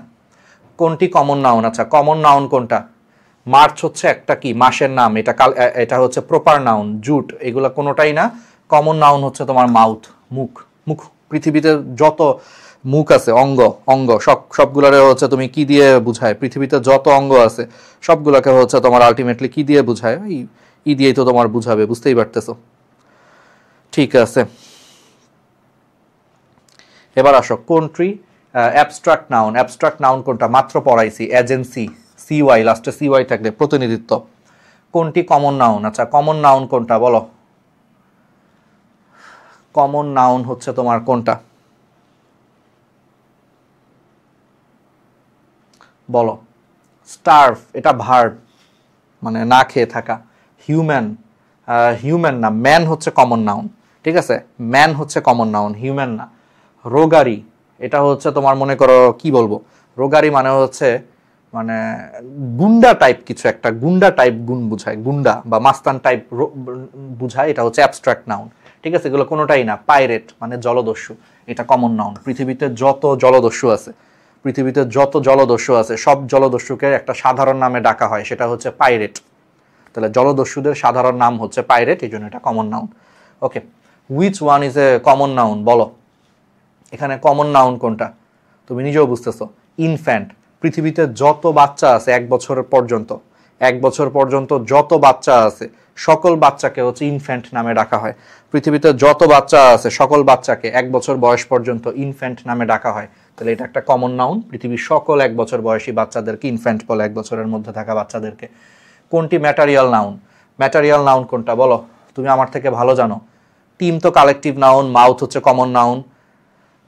কোনটি কমন নাউন? আচ্ছা, কমন নাউন কোনটা? মার্চ হচ্ছে একটা কি মাসের নাম, এটা এটা হচ্ছে প্রপার নাউন। জুট, এগুলো কোনোটাই না। কমন নাউন হচ্ছে তোমার মাউথ, মুখ, মুখ। পৃথিবীতে যত মুখ আছে, অঙ্গ, অঙ্গ সবগুলোরে হচ্ছে তুমি কি দিয়ে বুঝায়? পৃথিবীতে যত অঙ্গ আছে সবগুলোকে হচ্ছে তোমার আলটিমেটলি কি দিয়ে বুঝায়? ই দিয়েই তো তোমার বুঝাবে, বুঝতেই পারতেছো, ঠিক আছে। এবার আসো কোন্ট্রি, অ্যাবস্ট্রাক্ট নাউন। অ্যাবস্ট্রাক্ট নাউন কোনটা? মাত্র পড়াইছি, এজেন্সি, সিওয়াই, লাস্টে সিওয়াই থাকলে প্রতিনিধিত্ব। কোনটি কমন নাউন? আচ্ছা, কমন নাউন কোনটা বলো। কমন নাউন হচ্ছে তোমার কোনটা? বলো। স্টার্ভ, এটা ভার্ব, মানে না খেয়ে থাকা। হিউম্যান, হিউম্যান না, ম্যান হচ্ছে কমন নাউন, ঠিক আছে, ম্যান হচ্ছে কমন নাউন, হিউম্যান না। রোগারি, এটা হচ্ছে তোমার মনে করো কি বলবো, রোগারি মানে হচ্ছে মানে গুন্ডা টাইপ কিছু একটা, গুন্ডা টাইপ গুণ বুঝায়, গুন্ডা বা মাস্তান টাইপ বুঝায়, এটা হচ্ছে অ্যাবস্ট্রাক্ট নাউন, ঠিক আছে, এগুলো কোনোটাই না। পাইরেট মানে জলদস্যু, এটা কমন নাউন। পৃথিবীতে যত জলদস্যু আছে, পৃথিবীতে যত জলদস্যু আছে সব জলদস্যুকে একটা সাধারণ নামে ডাকা হয়, সেটা হচ্ছে পাইরেট। তাহলে জলদস্যুদের সাধারণ নাম হচ্ছে পাইরেট, এই জন্য এটা common noun. Okay, which one is a common noun? বলো। এখানে কমন নাউন কোনটা? তুমি নিজেও বুঝতেছো, ইনফ্যান্ট। পৃথিবীতে যত বাচ্চা আছে 1 বছর পর্যন্ত, 1 বছর পর্যন্ত যত বাচ্চা আছে সকল বাচ্চাকে হচ্ছে ইনফ্যান্ট নামে ডাকা হয়। পৃথিবীতে যত বাচ্চা আছে সকল বাচ্চাকে 1 বছর বয়স পর্যন্ত ইনফ্যান্ট নামে ডাকা হয়, তাহলে এটা একটা কমন নাউন। পৃথিবীর সকল 1 বছর বয়সী বাচ্চাদেরকে ইনফ্যান্ট বলে, 1 বছরের মধ্যে থাকা বাচ্চাদেরকে। কোনটি ম্যাটেরিয়াল নাউন? ম্যাটেরিয়াল নাউন কোনটা বলো, তুমি আমার থেকে ভালো জানো। টিম তো কালেকটিভ নাউন, মাউথ হচ্ছে কমন নাউন,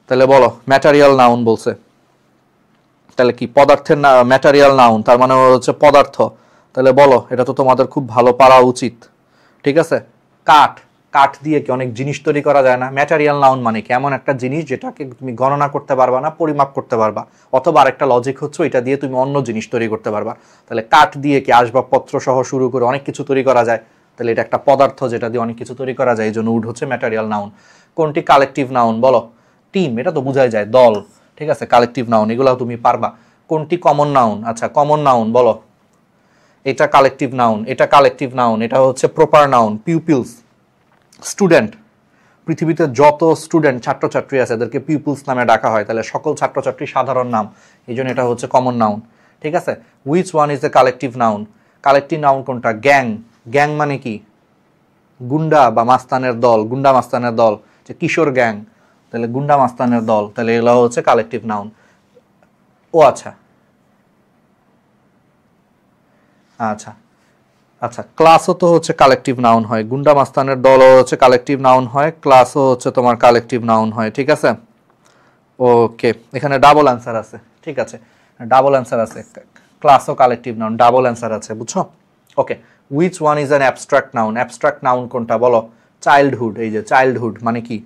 তাহলে বলো ম্যাটেরিয়াল নাউন বলছে, তাহলে কি পদার্থের না ম্যাটেরিয়াল নাউন, তার মানে হচ্ছে পদার্থ, তাহলে বলো, এটা তো তোমাদের খুব ভালো পারা উচিত, ঠিক আছে। কাঠ, কাঠ দিয়ে কি অনেক জিনিস তৈরি করা যায় না? ম্যাটেরিয়াল নাউন মানে কি এমন একটা জিনিস যেটাকে তুমি গণনা করতে পারবা না, পরিমাপ করতে পারবা, অথবা আরেকটা লজিক হচ্ছে এটা দিয়ে তুমি অন্য জিনিস তৈরি করতে পারবা। তাহলে কাঠ দিয়ে কি আসবাবপত্র সহ শুরু করে অনেক কিছু তৈরি করা যায়, তাহলে এটা একটা পদার্থ যেটা দিয়ে অনেক কিছু তৈরি করা যায়, এই জন্য উড হচ্ছে ম্যাটেরিয়াল নাউন। কোনটি কালেকটিভ নাউন বলো? টিম, এটা তো বোঝাই যায়, দল, ঠিক আছে, কালেকটিভ নাউন, এগুলো তুমি পারবা। কোনটি কমন নাউন? আচ্ছা কমন নাউন বলো। এটা কালেকটিভ নাউন, এটা কালেকটিভ নাউন, এটা হচ্ছে প্রপার নাউন। পিউপিলস, স্টুডেন্ট, পৃথিবীতে যত স্টুডেন্ট ছাত্রছাত্রী আছে এদেরকে পিউপিলস নামে ডাকা হয়, তাহলে সকল ছাত্রছাত্রী সাধারণ নাম, এই জন্য এটা হচ্ছে কমন নাউন, ঠিক আছে। Which one is a collective noun? Collective noun কোনটা? গ্যাং, গ্যাং মানে কি? গুন্ডা বা মাস্তানের দল, গুন্ডা মাস্তানের দল, যে কিশোর গ্যাং, তাহলে গুন্ডা মাস্তানের দল, তাহলে এগুলো হচ্ছে কালেকটিভ নাউন। ও আচ্ছা আচ্ছা আচ্ছা, ক্লাসও তো হচ্ছে কালেকটিভ নাউন হয়, গুন্ডা মাস্তানের দলও হচ্ছে কালেকটিভ নাউন হয়, ক্লাসও হচ্ছে তোমার কালেকটিভ নাউন হয়, ঠিক আছে। ওকে, এখানে ডাবল অ্যান্সার আছে, ঠিক আছে, ডাবল অ্যান্সার আছে, ক্লাসও কালেকটিভ নাউন, ডাবল অ্যান্সার আছে, বুঝছো? Okay, which one is an abstract noun? Abstract noun কোনটা বলো? চাইল্ডহুড, এই যে চাইল্ডহুড মানে কি?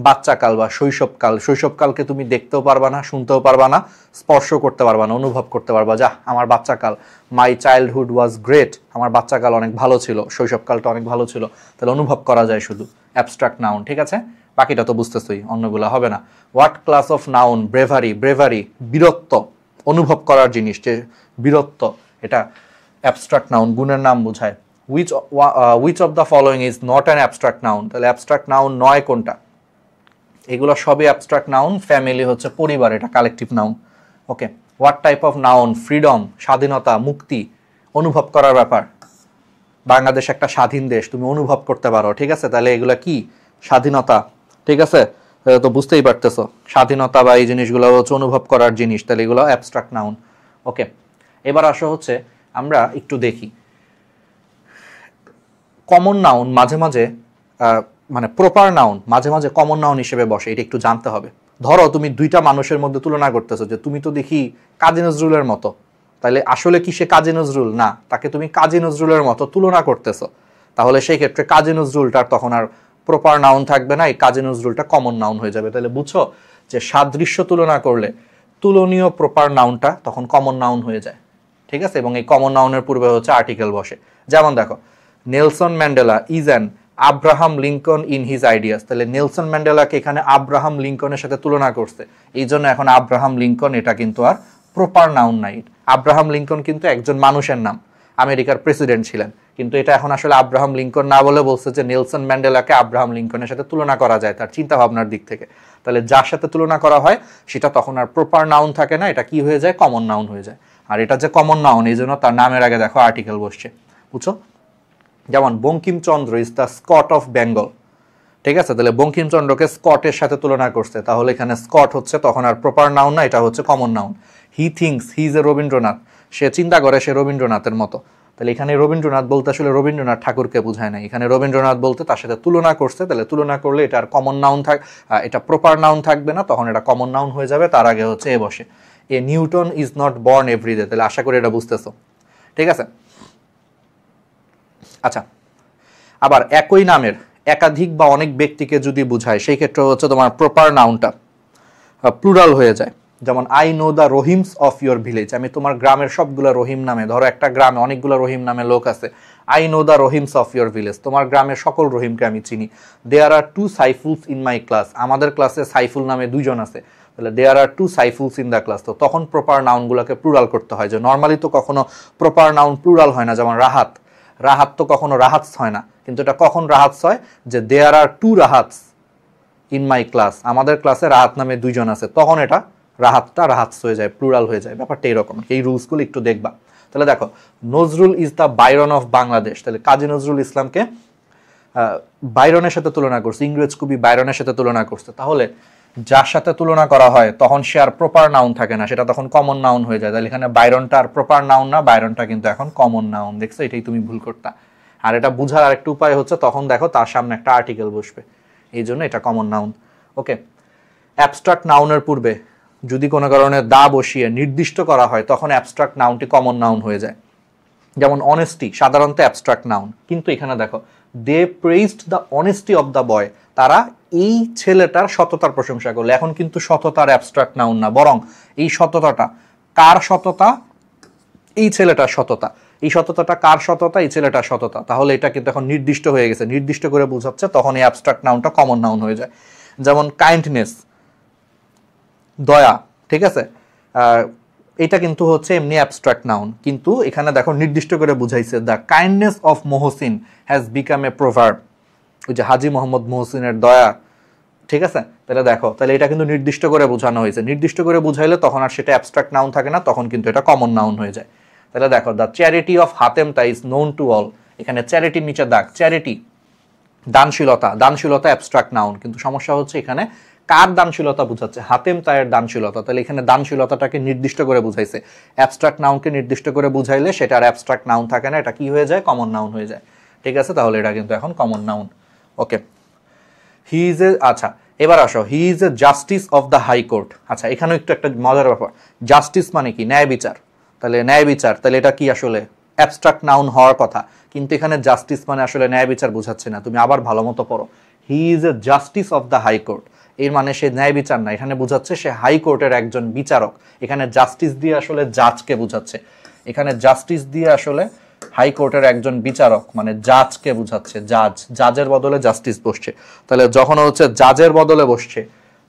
বাচ্চাকাল বা শৈশবকাল। শৈশবকালকে তুমি দেখতেও পারবা না, শুনতেও পারবা না, স্পর্শ করতে পারবা না, অনুভব করতে পারবা, যা আমার বাচ্চাকাল, মাই চাইল্ডহুড ওয়াজ গ্রেট, আমার বাচ্চাকাল অনেক ভালো ছিল, শৈশবকালটা অনেক ভালো ছিল, তাহলে অনুভব করা যায় শুধু, অ্যাবস্ট্রাক্ট নাউন, ঠিক আছে। বাকিটা তো বুঝতেছই, অন্যগুলো হবে না। What class of noun? Bravery, bravery বীরত্ব, অনুভব করার জিনিস, যে বীরত্ব, এটা অ্যাবস্ট্রাক্ট নাউন, গুণের নাম বোঝায়। Which of the following is not an abstract noun? তাহলে অ্যাবস্ট্রাক্ট নাউন নয় কোনটা? এগুলো সবই অ্যাবস্ট্রাক্ট নাউন। ফ্যামিলি হচ্ছে পরিবার, এটা collective noun. Okay, what type of noun? Freedom, স্বাধীনতা, মুক্তি, অনুভব করার ব্যাপার। বাংলাদেশ একটা স্বাধীন দেশ, তুমি অনুভব করতে পারো, ঠিক আছে, তাহলে এগুলা কি? স্বাধীনতা, ঠিক আছে, তো বুঝতেই পারতেছো, স্বাধীনতা বা এই জিনিসগুলো হচ্ছে অনুভব করার জিনিস, তাহলে এগুলো অ্যাবস্ট্রাক্ট নাউন। ওকে, এবার আসো হচ্ছে আমরা একটু দেখি কমন নাউন মাঝে মাঝে মানে প্রপার নাউন মাঝে মাঝে কমন নাউন হিসেবে বসে, এটা একটু জানতে হবে। ধরো তুমি দুইটা মানুষের মধ্যে তুলনা করতেছো, যে তুমি তো দেখি কাজী নজরুলের মতো, তাহলে আসলে কি সে কাজী নজরুল? না, তাকে তুমি কাজী নজরুলের মতো তুলনা করতেছো, তাহলে সেই ক্ষেত্রে কাজী নজরুলটার তখন আর প্রপার নাউন থাকবে না, এই কাজী নজরুলটা কমন নাউন হয়ে যাবে। তাহলে বুঝছো যে সাদৃশ্য তুলনা করলে তুলনীয় প্রপার নাউনটা তখন কমন নাউন হয়ে যায়, ঠিক আছে। এবং এই কমন নাউনের পূর্বে হচ্ছে আর্টিকেল বসে। যেমন দেখো, Nelson Mandela is an Abraham Lincoln in his ideas, তাহলে নেলসন ম্যান্ডেলাকে এখানে আব্রাহাম লিঙ্কনের সাথে তুলনা করছে, এই জন্য এখন আব্রাহাম লিঙ্কন এটা কিন্তু আর প্রপার নাউন নাই। আব্রাহাম লিঙ্কন কিন্তু একজন মানুষের নাম, আমেরিকার প্রেসিডেন্ট ছিলেন, কিন্তু এটা এখন আসলে আব্রাহাম লিঙ্কন না বলে বলছে যে নেলসন ম্যান্ডেলাকে আব্রাহাম লিঙ্কনের সাথে তুলনা করা যায় তার চিন্তা ভাবনার দিক থেকে। তাহলে যার সাথে তুলনা করা হয় সেটা তখন আর প্রপার নাউন থাকে না, এটা কি হয়ে যায়? কমন নাউন হয়ে যায়। আর এটা যে কমন নাউন, এই জন্য তার নামের আগে দেখো আর্টিকেল বসছে, বুঝছো? যেমন Bankimchandra is the Scott of Bengal, ঠিক আছে, তাহলে বঙ্কিমচন্দ্রকে স্কটের সাথে তুলনা করছে, তাহলে এখানে স্কট হচ্ছে তখন আর প্রপার নাউন না, এটা হচ্ছে common noun. He thinks he is a Rabindranath, সে চিন্তা করে সে রবীন্দ্রনাথের মতো, তাহলে এখানে রবীন্দ্রনাথ বলতে আসলে রবীন্দ্রনাথ ঠাকুরকে বোঝায় না, এখানে রবীন্দ্রনাথ বলতে তার সাথে তুলনা করছে, তাহলে তুলনা করলে এটা আর কমন নাউন এটা প্রপার নাউন থাকবে না, তখন এটা কমন নাউন হয়ে যাবে। তার আগে হচ্ছে এ বসে। A Newton is not born everyday, তাহলে আশা করি এটা বুঝতেছো, ঠিক আছে। আচ্ছা, আবার একই নামের একাধিক বা অনেক ব্যক্তিকে যদি বোঝায় সেই ক্ষেত্রে হচ্ছে তোমার প্রপার নাউনটা প্লুরাল হয়ে যায়। যেমন I know the Rahim's of your village, আমি তোমার গ্রামের সবগুলো রহিম নামে, ধরো একটা গ্রামে অনেকগুলো রহিম নামে লোক আছে, I know the Rahim's of your village, তোমার গ্রামের সকল রহিমকে আমি চিনি। দেয়ার আর টু সাইফুলস ইন মাই ক্লাস, আমাদের ক্লাসে সাইফুল নামে দুইজন আছে, তাহলে দেয়ার আর টু সাইফুলস ইন দ্য ক্লাস, তো তখন প্রপার নাউনগুলোকে প্লুরাল করতে হয়। যে নর্মালি তো কখনো প্রপার নাউন প্লুরাল হয় না, যেমন রাহাত, রাহাত তো কখনো রাহাতস হয় না, কিন্তু এটা কখন রাহাতস হয়? যে দেয়ার আর টু রাহাতস ইন মাই ক্লাস, আমাদের ক্লাসে রাহাত নামে দুইজন আছে, তখন এটা রাহাতটা রাহাতস হয়ে যায়, প্লুরাল হয়ে যায়। ব্যাপারটা এরকম, এই রুলসগুলো একটু দেখবা। তাহলে দেখো, Nazrul is the Byron of Bangladesh, তাহলে কাজী নজরুল ইসলামকে বাইরনের সাথে তুলনা করছে, ইংরেজ কবি বাইরনের সাথে তুলনা করছে, তাহলে যার সাথে তুলনা করা হয় তখন সে আর প্রপার নাউন থাকে না, সেটা তখন কমন নাউন হয়ে যায়। তাহলে এখানে বাইরনটা আর প্রপার নাউন না, বাইরনটা কিন্তু এখন কমন নাউন। দেখছো, এটাই তুমি ভুল করতা। আর এটা বুঝার আরেকটা উপায় হচ্ছে, তখন দেখো তার সামনে একটা আর্টিকেল বসবে, এই জন্য এটা কমন নাউন। ওকে, অ্যাবস্ট্রাক্ট নাউনের পূর্বে যদি কোনো কারণে দা বসিয়ে নির্দিষ্ট করা হয় তখন অ্যাবস্ট্রাক্ট নাউনটি কমন নাউন হয়ে যায়। যেমন অনেস্টি সাধারণত অ্যাবস্ট্রাক্ট নাউন, কিন্তু এখানে দেখো they praised the honesty of the boy, তারা এই ছেলেটার সততার প্রশংসা করলো। এখন কিন্তু সততার অ্যাবস্ট্রাক্ট নাউন না, বরং এই সততাটা কার সততা? এই ছেলেটার সততা, এই সততাটা কার সততা? এই ছেলেটার সততা। তাহলে এটা কিন্তু এখন নির্দিষ্ট হয়ে গেছে, নির্দিষ্ট করে বোঝাচ্ছে, তখন এই অ্যাবস্ট্রাক্ট নাউনটা কমন নাউন হয়ে যায়। যেমন কাইন্ডনেস, দয়া, ঠিক আছে, এটা কিন্তু হচ্ছে এমনি অ্যাবস্ট্রাক্ট নাউন, কিন্তু এখানে দেখো নির্দিষ্ট করে বুঝাইছে, the kindness of Mohsin has become a proverb. ওই যে হাজী মোহাম্মদ মোহসিনের দয়া, ঠিক আছে, তাহলে দেখো, তাহলে এটা কিন্তু নির্দিষ্ট করে বোঝানো হয়েছে। নির্দিষ্ট করে বুঝাইলে তখন আর সেটা অ্যাবস্ট্রাক্ট নাউন থাকে না, তখন কিন্তু এটা কমন নাউন হয়ে যায়। তাহলে দেখো, দ্য চ্যারিটি অফ হাতেম তাই ইজ নোন টু অল। এখানে চ্যারিটির নিচে দাগ, চ্যারিটি দানশীলতা, দানশীলতা অ্যাবস্ট্রাক্ট নাউন, কিন্তু সমস্যা হচ্ছে এখানে কার দানশীলতা বুঝাচ্ছে? হাতেম তাইয়ের দানশীলতা। তাহলে এখানে দানশীলতাটাকে নির্দিষ্ট করে বুঝাইছে। অ্যাবস্ট্রাক্ট নাউনকে নির্দিষ্ট করে বুঝাইলে সেটা আর অ্যাবস্ট্রাক্ট নাউন থাকে না, এটা কি হয়ে যায়? কমন নাউন হয়ে যায়। ঠিক আছে, তাহলে এটা কিন্তু এখন common noun. Okay, he is এ, আচ্ছা এবার আসো, হি is A justice of the high court. আচ্ছা, এখানেও একটু একটা মজার ব্যাপার, জাস্টিস মানে কি? ন্যায় বিচার। তাহলে ন্যায় বিচার, তাহলে এটা কি আসলে অ্যাবস্ট্রাক্ট নাউন হওয়ার কথা, কিন্তু এখানে জাস্টিস মানে আসলে ন্যায় বিচার বোঝাচ্ছে না। তুমি আবার ভালো মতো পড়ো, হি is A justice of the high court, এর মানে সে ন্যায় বিচার না, এখানে বোঝাচ্ছে সে হাইকোর্টের একজন বিচারক। এখানে জাস্টিস দিয়ে আসলে জাজকে বোঝাচ্ছে, এখানে জাস্টিস দিয়ে আসলে হাইকোর্টের একজন বিচারক মানে জাজকে বোঝাচ্ছে। জাজ, জাজের বদলে জাস্টিস বসছে। তাহলে যখন হচ্ছে জাজের বদলে বসছে,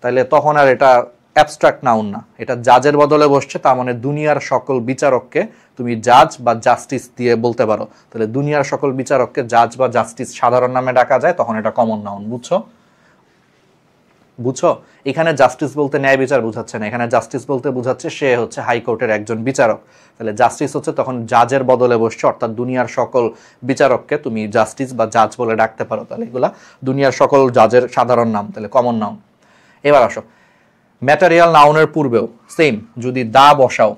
তাহলে তখন আর এটা অ্যাবস্ট্রাক্ট নাউন না, এটা জাজের বদলে বসছে, তার মানে দুনিয়ার সকল বিচারককে তুমি জাজ বা জাস্টিস দিয়ে বলতে পারো। তাহলে দুনিয়ার সকল বিচারককে জাজ বা জাস্টিস সাধারণ নামে ডাকা যায়, তখন এটা কমন নাউন। বুঝছো? বুঝছো, এখানে জাস্টিস বলতে ন্যায় বিচার বুঝাচ্ছে না, এখানে জাস্টিস বলতে বুঝাচ্ছে সে হচ্ছে হাইকোর্টের একজন বিচারক। তাহলে জাস্টিস হচ্ছে তখন জাজের বদলে বসছে, অর্থাৎ দুনিয়ার সকল বিচারককে তুমি জাস্টিস বা জাজ বলে ডাকতে পারো। তাহলে এগুলা দুনিয়ার সকল জাজের সাধারণ নাম, তাহলে কমন নাউন। এবার আসো, ম্যাটেরিয়াল নাউনের পূর্বেও সেম যদি দা বসাও,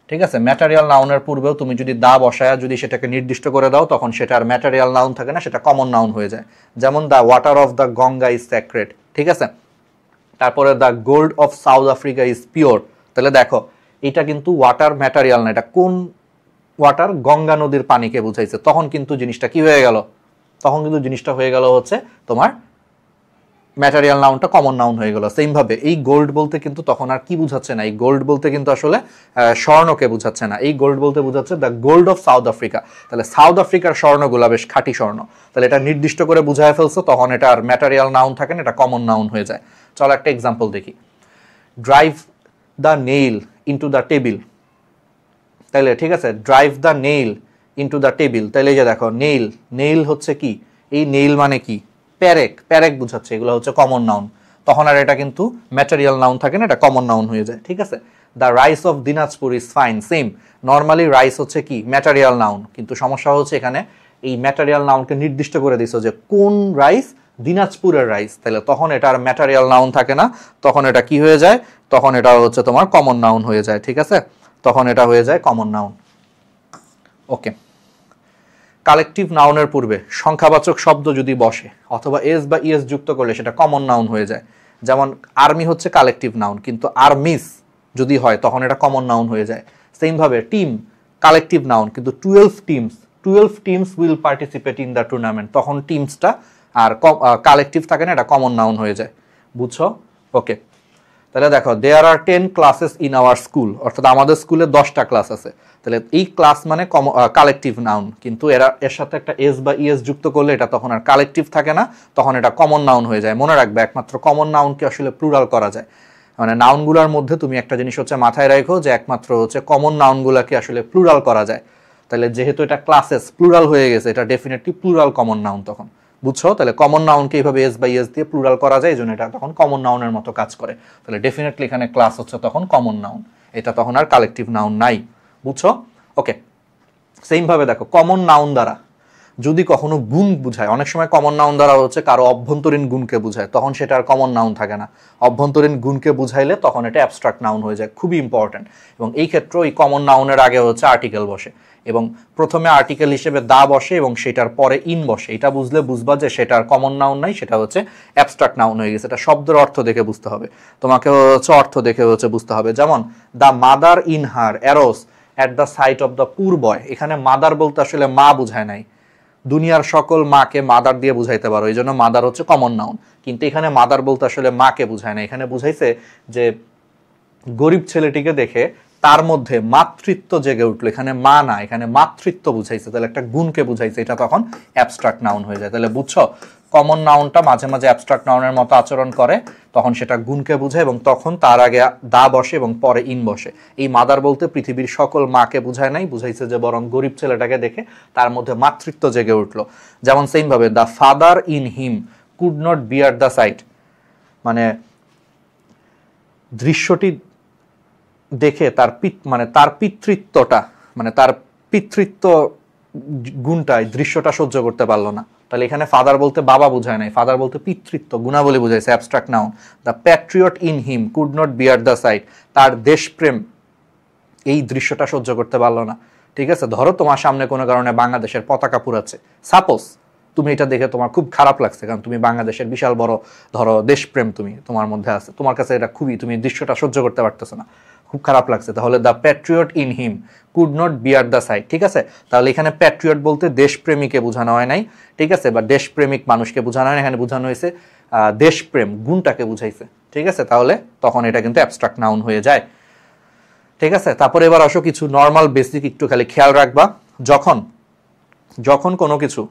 ঠিক আছে, ম্যাটেরিয়াল নাউনের পূর্বেও তুমি যদি দা বসায় যদি সেটাকে নির্দিষ্ট করে দাও, তখন সেটা আর ম্যাটেরিয়াল নাউন থাকে না, সেটা কমন নাউন হয়ে যায়। যেমন the water of the Ganga is sacred, ঠিক আছে, তারপরে the gold of south Africa is pure. তাহলে দেখো, এটা কিন্তু ওয়াটার ম্যাটেরিয়াল না, এটা কোন ওয়াটার? গঙ্গা নদীর পানিকে বুঝাইছে। তখন কিন্তু জিনিসটা কি হয়ে গেল? তখন কিন্তু জিনিসটা হয়ে গেল হচ্ছে তোমার ম্যাটেরিয়াল নাউনটা কমন নাউন হয়ে গেল। সেম ভাবে এই গোল্ড বলতে কিন্তু তখন আর কি বুঝাচ্ছে না, এই গোল্ড বলতে কিন্তু আসলে স্বর্ণকে বুঝাচ্ছে না, এই গোল্ড বলতে বুঝাচ্ছে the gold of south Africa. তাহলে সাউথ আফ্রিকার স্বর্ণগুলা বেশ খাঁটি স্বর্ণ। তাহলে এটা নির্দিষ্ট করে বুঝায় ফেলছো, তখন এটা আর ম্যাটেরিয়াল নাউন থাকে না, এটা কমন নাউন হয়ে যায়। চলো একটা এক্সাম্পল দেখি, drive the nail into the table. তাইলে ঠিক আছে, drive the nail into the table. তাইলে এই যে দেখো, নেইল, নেইল হচ্ছে কি? এই নেইল মানে কি? প্যারেক, প্যারেক বুঝাচ্ছে, এগুলো হচ্ছে কমন নাউন। তখন আর এটা কিন্তু ম্যাটেরিয়াল নাউন থাকে না, এটা কমন নাউন হয়ে যায়। ঠিক আছে, the rice of Dinajpur is fine. Same, normally rice হচ্ছে কি? ম্যাটেরিয়াল নাউন, কিন্তু সমস্যা হচ্ছে এখানে এই ম্যাটেরিয়াল নাউনকে নির্দিষ্ট করে দিছো যে কোন রাইস? দিনাজপুরের রাইস। তাহলে তখন এটা আর ম্যাটেরিয়াল নাউন থাকে না, তখন এটা কি হয়ে যায়? তখন এটা হচ্ছে তোমার কমন নাউন হয়ে যায়। ঠিক আছে, তখন এটা হয়ে যায় কমন নাউন। ওকে, কালেকটিভ নাউনের পূর্বে সংখ্যাবাচক শব্দ যদি বসে অথবা এস বা ইএস যুক্ত করলে সেটা কমন নাউন হয়ে যায়। যেমন আর্মি হচ্ছে কালেকটিভ নাউন, কিন্তু আর্মিস যদি হয় তখন এটা কমন নাউন হয়ে যায়। সেম ভাবে টিম কালেকটিভ নাউন, কিন্তু 12 teams will participate in the tournament, তখন টিমসটা আর কালেকটিভ থাকে না, এটা কমন নাউন হয়ে যায়। বুঝছো? ওকে, তাহলে দেখো, দেয়ার আর 10 ক্লাসেস ইন আওয়ার স্কুল, অর্থাৎ আমাদের স্কুলে 10টা ক্লাস আছে। তাহলে এই ক্লাস মানে কালেকটিভ নাউন, কিন্তু এর সাথে একটা এস বা ইএস যুক্ত করলে এটা তখন আর কালেকটিভ থাকে না, তখন এটা কমন নাউন হয়ে যায়। মনে রাখবে, একমাত্র কমন নাউনকে আসলে প্লুরাল করা যায়। মানে নাউনগুলোর মধ্যে তুমি একটা জিনিস হচ্ছে মাথায় রাখো যে একমাত্র হচ্ছে কমন নাউনগুলোকে আসলে প্লুরাল করা যায়। তাহলে যেহেতু এটা ক্লাসেস প্লুরাল হয়ে গেছে, এটা ডেফিনেটলি প্লুরাল কমন নাউন তখন। বুঝছো? তাহলে কমন নাউনকে এইভাবে এস বাই এস দিয়ে প্লুরাল করা যায়, এই জন্য এটা তখন কমন নাউনের মতো কাজ করে। তাহলে ডেফিনেটলি এখানে ক্লাস হচ্ছে তখন কমন নাউন, এটা তখন আর কালেকটিভ নাউন নাই। বুঝছো? ওকে, সেম ভাবে দেখো, কমন নাউন দ্বারা যদি কখনো গুণ বুঝায়, অনেক সময় কমন নাউন দ্বারা হচ্ছে কারো অভ্যন্তরীণ গুণকে বুঝায়, তখন সেটা আর কমন নাউন থাকে না। অভ্যন্তরীণ গুণকে বুঝাইলে তখন এটা অ্যাবস্ট্রাক্ট নাউন হয়ে যায়। খুবই ইম্পর্টেন্ট। এবং এই ক্ষেত্রে এই কমন নাউনের আগে হচ্ছে আর্টিকেল বসে, এবং প্রথমে আর্টিকেল হিসেবে দা বসে এবং সেটার পরে ইন বসে। এটা বুঝলে বুঝবা যে সেটা আর কমন নাউন নাই, সেটা হচ্ছে অ্যাবস্ট্রাক্ট নাউন হয়ে গেছে। এটা শব্দের অর্থ দেখে বুঝতে হবে, তোমাকে হচ্ছে অর্থ দেখে হচ্ছে বুঝতে হবে। যেমন the mother in her arose at the sight of the poor boy. এখানে মাদার বলতে আসলে মা বুঝায় নাই, দুনিয়ার সকল মাকে মাদার দিয়ে বুঝাইতে পারো, এই জন্য মাদার হচ্ছে কমন নাউন। কিন্তু এখানে মাদার বলতে আসলে মাকে বুঝায় না, এখানে বুঝাইছে যে গরিব ছেলেটিকে দেখে তার মধ্যে মাতৃত্ব জেগে উঠলো, এখানে মা না, এখানে মাতৃত্ব বুঝাইছে, তাহলে একটা গুণকে বুঝাইছে, এটা তখন অ্যাবস্ট্রাক্ট নাউন হয়ে যায়। তাহলে বুঝছো, কমন নাউনটা মাঝে মাঝে অ্যাবস্ট্রাক্ট নাউনের মতো আচরণ করে, তখন সেটা গুণকে বুঝায় এবং তখন তার আগে দা বসে এবং পরে ইন বসে। এই মাদার বলতে পৃথিবীর সকল মাকে বুঝায় নাই, বুঝাইছে যে বরং গরিব ছেলেটাকে দেখে তার মধ্যে মাতৃত্ব জেগে উঠলো। যেমন সেম ভাবে the father in him could not bear the sight, মানে দৃশ্যটি দেখে তার পিতৃত্বটা, মানে তার পিতৃত্ব গুণটাই দৃশ্যটা সহ্য করতে পারলো না। তাহলে এখানে ফাদার বলতে বাবা বুঝায় নাই, ফাদার বলতে পিতৃত্ব গুণাবলী বুঝাইছে, abstract noun. The patriot in him could not bear the sight, তার দেশপ্রেম এই দৃশ্যটা সহ্য করতে পারলো না। ঠিক আছে, ধরো তোমার সামনে কোনো কারণে বাংলাদেশের পতাকা পুরাচ্ছে, সাপোজ তুমি এটা দেখে তোমার খুব খারাপ লাগছে, কারণ তুমি বাংলাদেশের বিশাল বড় ধরো দেশপ্রেম তোমার মধ্যে আছে, তোমার কাছে এটা খুবই, তুমি দৃশ্যটা সহ্য করতে পারতেছো না, খুব খারাপ লাগছে, তাহলে the patriot in him could not bear the sight. ঠিক আছে, তাহলে এখানে প্যাট্রিয়ট বলতে দেশপ্রেমীকে বোঝানো হয় নাই, ঠিক আছে, বা দেশপ্রেমিক মানুষকে বোঝানো হয় না, এখানে বোঝানো হয়েছে দেশপ্রেম গুণটাকে বুঝাইছে। ঠিক আছে, তাহলে তখন এটা কিন্তু অ্যাবস্ট্রাক্ট নাউন হয়ে যায়। ঠিক আছে, তারপরে এবার আসো কিছু নর্মাল বেসিক একটু খালি খেয়াল রাখবা। যখন কোনো কিছু,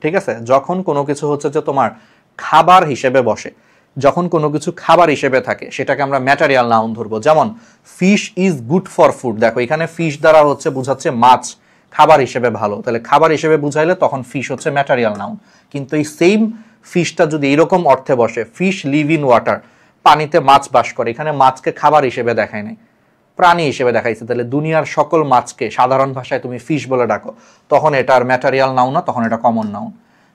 ঠিক আছে, যখন কোনো কিছু হচ্ছে যে তোমার খাবার হিসেবে বসে, যখন কোনো কিছু খাবার হিসেবে থাকে, সেটাকে আমরা ম্যাটেরিয়াল নাউন ধরবো। যেমন fish is good for food, দেখো এখানে ফিশ দ্বারা হচ্ছে বুঝাচ্ছে মাছ খাবার হিসেবে ভালো, তাহলে খাবার হিসেবে বুঝাইলে তখন ফিশ হচ্ছে ম্যাটেরিয়াল নাউন। কিন্তু এই সেম ফিশটা যদি এরকম অর্থে বসে, ফিশ লিভ ইন ওয়াটার, পানিতে মাছ বাস করে, এখানে মাছকে খাবার হিসেবে দেখায় নাই, প্রাণী হিসেবে দেখাইছে, তাহলে দুনিয়ার সকল মাছকে সাধারণ ভাষায় তুমি ফিশ বলে ডাকো, তখন এটা আর ম্যাটেরিয়াল নাউন না, তখন এটা কমন নাউন।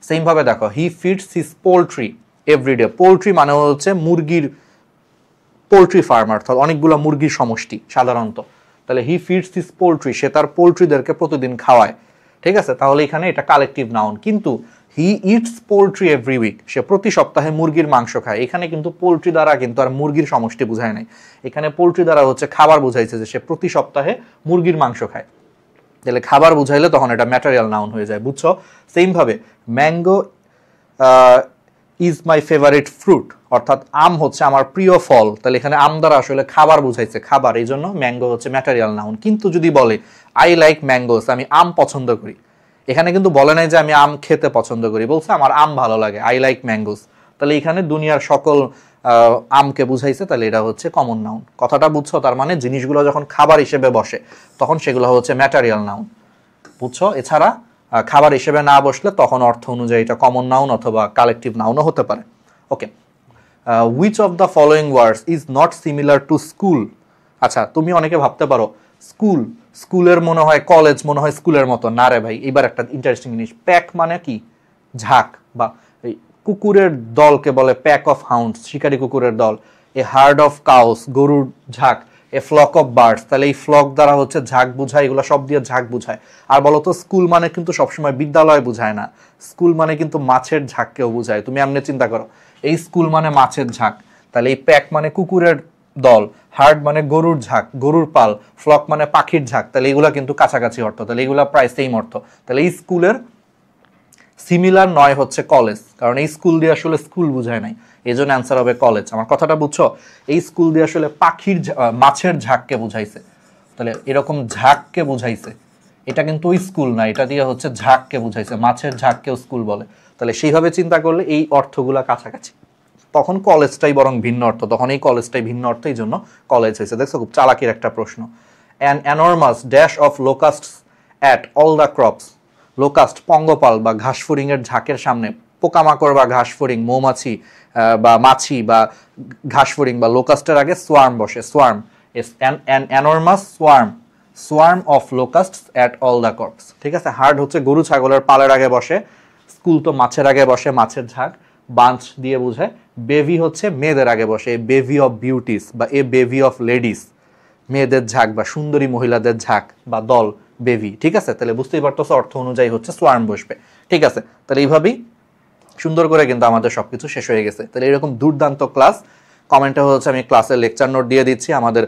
সেম ভাবে দেখো he feeds his poultry everyday, poultry মানে হচ্ছে মুরগির, পোল্ট্রি ফার্ম অর্থাৎ অনেকগুলো মুরগির সমষ্টি সাধারণত, তাহলে হি ফিডস হিজ পোল্ট্রি, সে তার পোল্ট্রিদেরকে প্রতিদিন খাওয়ায়। ঠিক আছে, তাহলে এখানে এটা কালেকটিভ নাউন। কিন্তু he eats poultry every week, সে প্রতি সপ্তাহে মুরগির মাংস খায়, এখানে কিন্তু পোল্ট্রি দ্বারা কিন্তু আর মুরগির সমষ্টি বুঝায় নাই, এখানে পোল্ট্রি দ্বারা হচ্ছে খাবার বুঝাইছে, যে সে প্রতি সপ্তাহে মুরগির মাংস খায়, তাহলে খাবার বুঝাইলে তখন এটা ম্যাটেরিয়াল নাউন হয়ে যায়। বুঝছো, সেম ভাবে mango is my favourite fruit, অর্থাৎ আম হচ্ছে আমার প্রিয় ফল, তাহলে এখানে আম দ্বারা আসলে খাবার বুঝাইছে, খাবার, এই জন্য ম্যাঙ্গো হচ্ছে ম্যাটেরিয়াল নাউন। কিন্তু যদি বলে আই লাইক ম্যাঙ্গোস, আমি আম পছন্দ করি, এখানে কিন্তু বলে নাই যে আমি আম খেতে পছন্দ করি, বলছে আমার আম ভালো লাগে, আই লাইক ম্যাঙ্গোস, তাহলে এখানে দুনিয়ার সকল আমকে বুঝাইছে, তাহলে এটা হচ্ছে কমন নাউন। কথাটা বুঝছো, তার মানে জিনিসগুলো যখন খাবার হিসেবে বসে তখন সেগুলো হচ্ছে ম্যাটেরিয়াল নাউন। বুঝছো, এছাড়া খাবার হিসেবে না বসলে তখন অর্থ অনুযায়ী এটা কমন নাউন অথবা কালেকটিভ নাউনও হতে পারে। Okay, which of the following words is not similar to school. আচ্ছা, তুমি অনেকে ভাবতে পারো স্কুলের মনে হয় কলেজ মনে হয় স্কুলের মতো, না রে ভাই, এবার একটা ইন্টারেস্টিং জিনিস, প্যাক মানে কি ঝাঁক, বা কুকুরের দলকে বলে প্যাক অফ হাউন্ডস, শিকারী কুকুরের দল, এ হার্ড অফ কাউস, গরুর ঝাঁক, এ ফ্লক অফ বার্ডস, তাহলে এই ফ্লক দ্বারা হচ্ছে ঝাঁক বুঝায়, এগুলো সব দিয়ে ঝাঁক বুঝায়। আর বলতো স্কুল মানে কিন্তু সবসময় বিদ্যালয় বুঝায় না, স্কুল মানে কিন্তু মাছের ঝাঁককেও বুঝায়। তুমি এমনি চিন্তা করো, এই স্কুল মানে মাছের ঝাঁক, তাহলে এই প্যাক মানে কুকুরের দল, হার্ড মানে গরুর ঝাঁক, গরুর পাল, ফ্লক মানে পাখির ঝাঁক, তাহলে এগুলা কিন্তু কাছাকাছি অর্থ, তাহলে এগুলা প্রায় সেম অর্থ। তাহলে এই স্কুলের সিমিলার নয় হচ্ছে কলেজ, কারণ এই স্কুল দিয়ে আসলে স্কুল বুঝায় নাই, এই জন্য অ্যান্সার হবে কলেজ। আমার কথাটা বুঝছো, এই স্কুল দিয়ে আসলে মাছের ঝাঁককে বুঝাইছে, তাহলে এরকম ঝাঁককে বুঝাইছে, এটা কিন্তু ওই স্কুল না, এটা দিয়ে হচ্ছে ঝাঁককে বুঝাইছে, মাছের ঝাঁককেও স্কুল বলে, তাহলে সেইভাবে চিন্তা করলে এই অর্থগুলা কাছাকাছি, তখন কলেজটাই বরং ভিন্ন অর্থ, তখন এই কলেজটাই ভিন্ন অর্থ, এই জন্য কলেজ হয়েছে। দেখছো, খুব চালাকির একটা প্রশ্ন। An enormous dash of locusts at all the crops, locust পঙ্গপাল বা ঘাসফড়িং এর ঝাঁকের সামনে, পোকামাকড় বা ঘাসফড়িং, মৌমাছি বা মাছি বা ঘাসফড়িং বা লোকাস্টের আগে সোয়ার্ম বসে, swarm, an enormous swarm of locusts at all the crops. ঠিক আছে, হার্ড হচ্ছে গরু ছাগলের পালের আগে বসে, স্কুল তো মাছের আগে বসে, মাছের ঝাঁক, বাঞ্চ দিয়ে বুঝায়, বেভি হচ্ছে মেয়েদের আগে বসে, এ বেভি অফ বিউটিস বা এ বেভি অফ লেডিস, মেয়েদের ঝাঁক বা সুন্দরী মহিলাদের ঝাঁক বা দল, বেভি। ঠিক আছে, তাহলে বুঝতেই পারতেছো অর্থ অনুযায়ী হচ্ছে সোয়ার্ম বসবে। ঠিক আছে, তাহলে এইভাবেই সুন্দর করে কিন্তু আমাদের সবকিছু শেষ হয়ে গেছে। তাহলে এরকম দুর্দান্ত ক্লাস, কমেন্টে হচ্ছে আমি ক্লাসের লেকচার নোট দিয়ে দিচ্ছি, আমাদের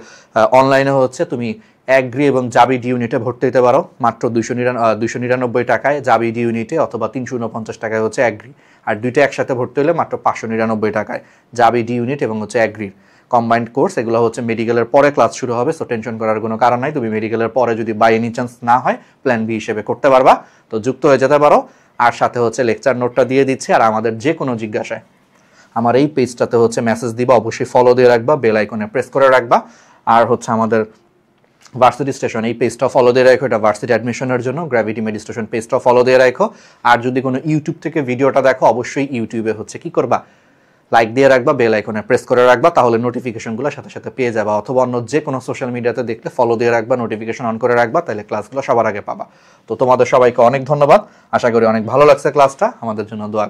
অনলাইনে হচ্ছে তুমি অ্যাগ্রি এবং জাবি ডি ইউনিটে ভর্তি হতে পারো মাত্র 299 টাকায় জাবি ডি ইউনিটে, অথবা 349 টাকায় হচ্ছে অ্যাগ্রি, আর দুইটা একসাথে ভর্তি হলে মাত্র 599 টাকায় জাবি ডি ইউনিট এবং হচ্ছে অ্যাগ্রির কম্বাইন্ড কোর্স, এগুলো হচ্ছে মেডিকেলের পরে ক্লাস শুরু হবে, সো টেনশন করার কোনো কারণ নাই। তুমি মেডিকেলের পরে যদি বাই এনি চান্স না হয় প্ল্যান বি হিসেবে করতে পারবা, তো যুক্ত হয়ে যেতে পারো। আর সাথে হচ্ছে লেকচার নোটটা দিয়ে দিচ্ছি, আর আমাদের যে কোনো জিজ্ঞাসায় আমার এই পেজটাতে হচ্ছে মেসেজ দিবা, অবশ্যই ফলো দিয়ে রাখবা, বেল আইকনে প্রেস করে রাখবা। আর হচ্ছে আমাদের ভার্সিটি স্টেশন এই পেজটা ফলো দিয়ে রাখো, এটা ভার্সিটি অ্যাডমিশনের জন্য। গ্র্যাভিটি মেডিস্টেশন পেজটা ফলো দিয়ে রাখো। আর যদি কোনো ইউটিউব থেকে ভিডিওটা দেখো, অবশ্যই ইউটিউবে হচ্ছে কি করবা, লাইক দিয়ে রাখবা, বেল আইকনে প্রেস করে রাখবা, তাহলে নোটিফিকেশনগুলো সাথে সাথে পেয়ে যাবা। অথবা অন্য যে কোনো সোশ্যাল মিডিয়াতে দেখলে ফলো দিয়ে রাখবা, নোটিফিকেশন অন করে রাখবা, তাহলে ক্লাসগুলো সবার আগে পাবা। তো তোমাদের সবাইকে অনেক ধন্যবাদ, আশা করি অনেক ভালো লাগছে ক্লাসটা, আমাদের জন্য দোয়া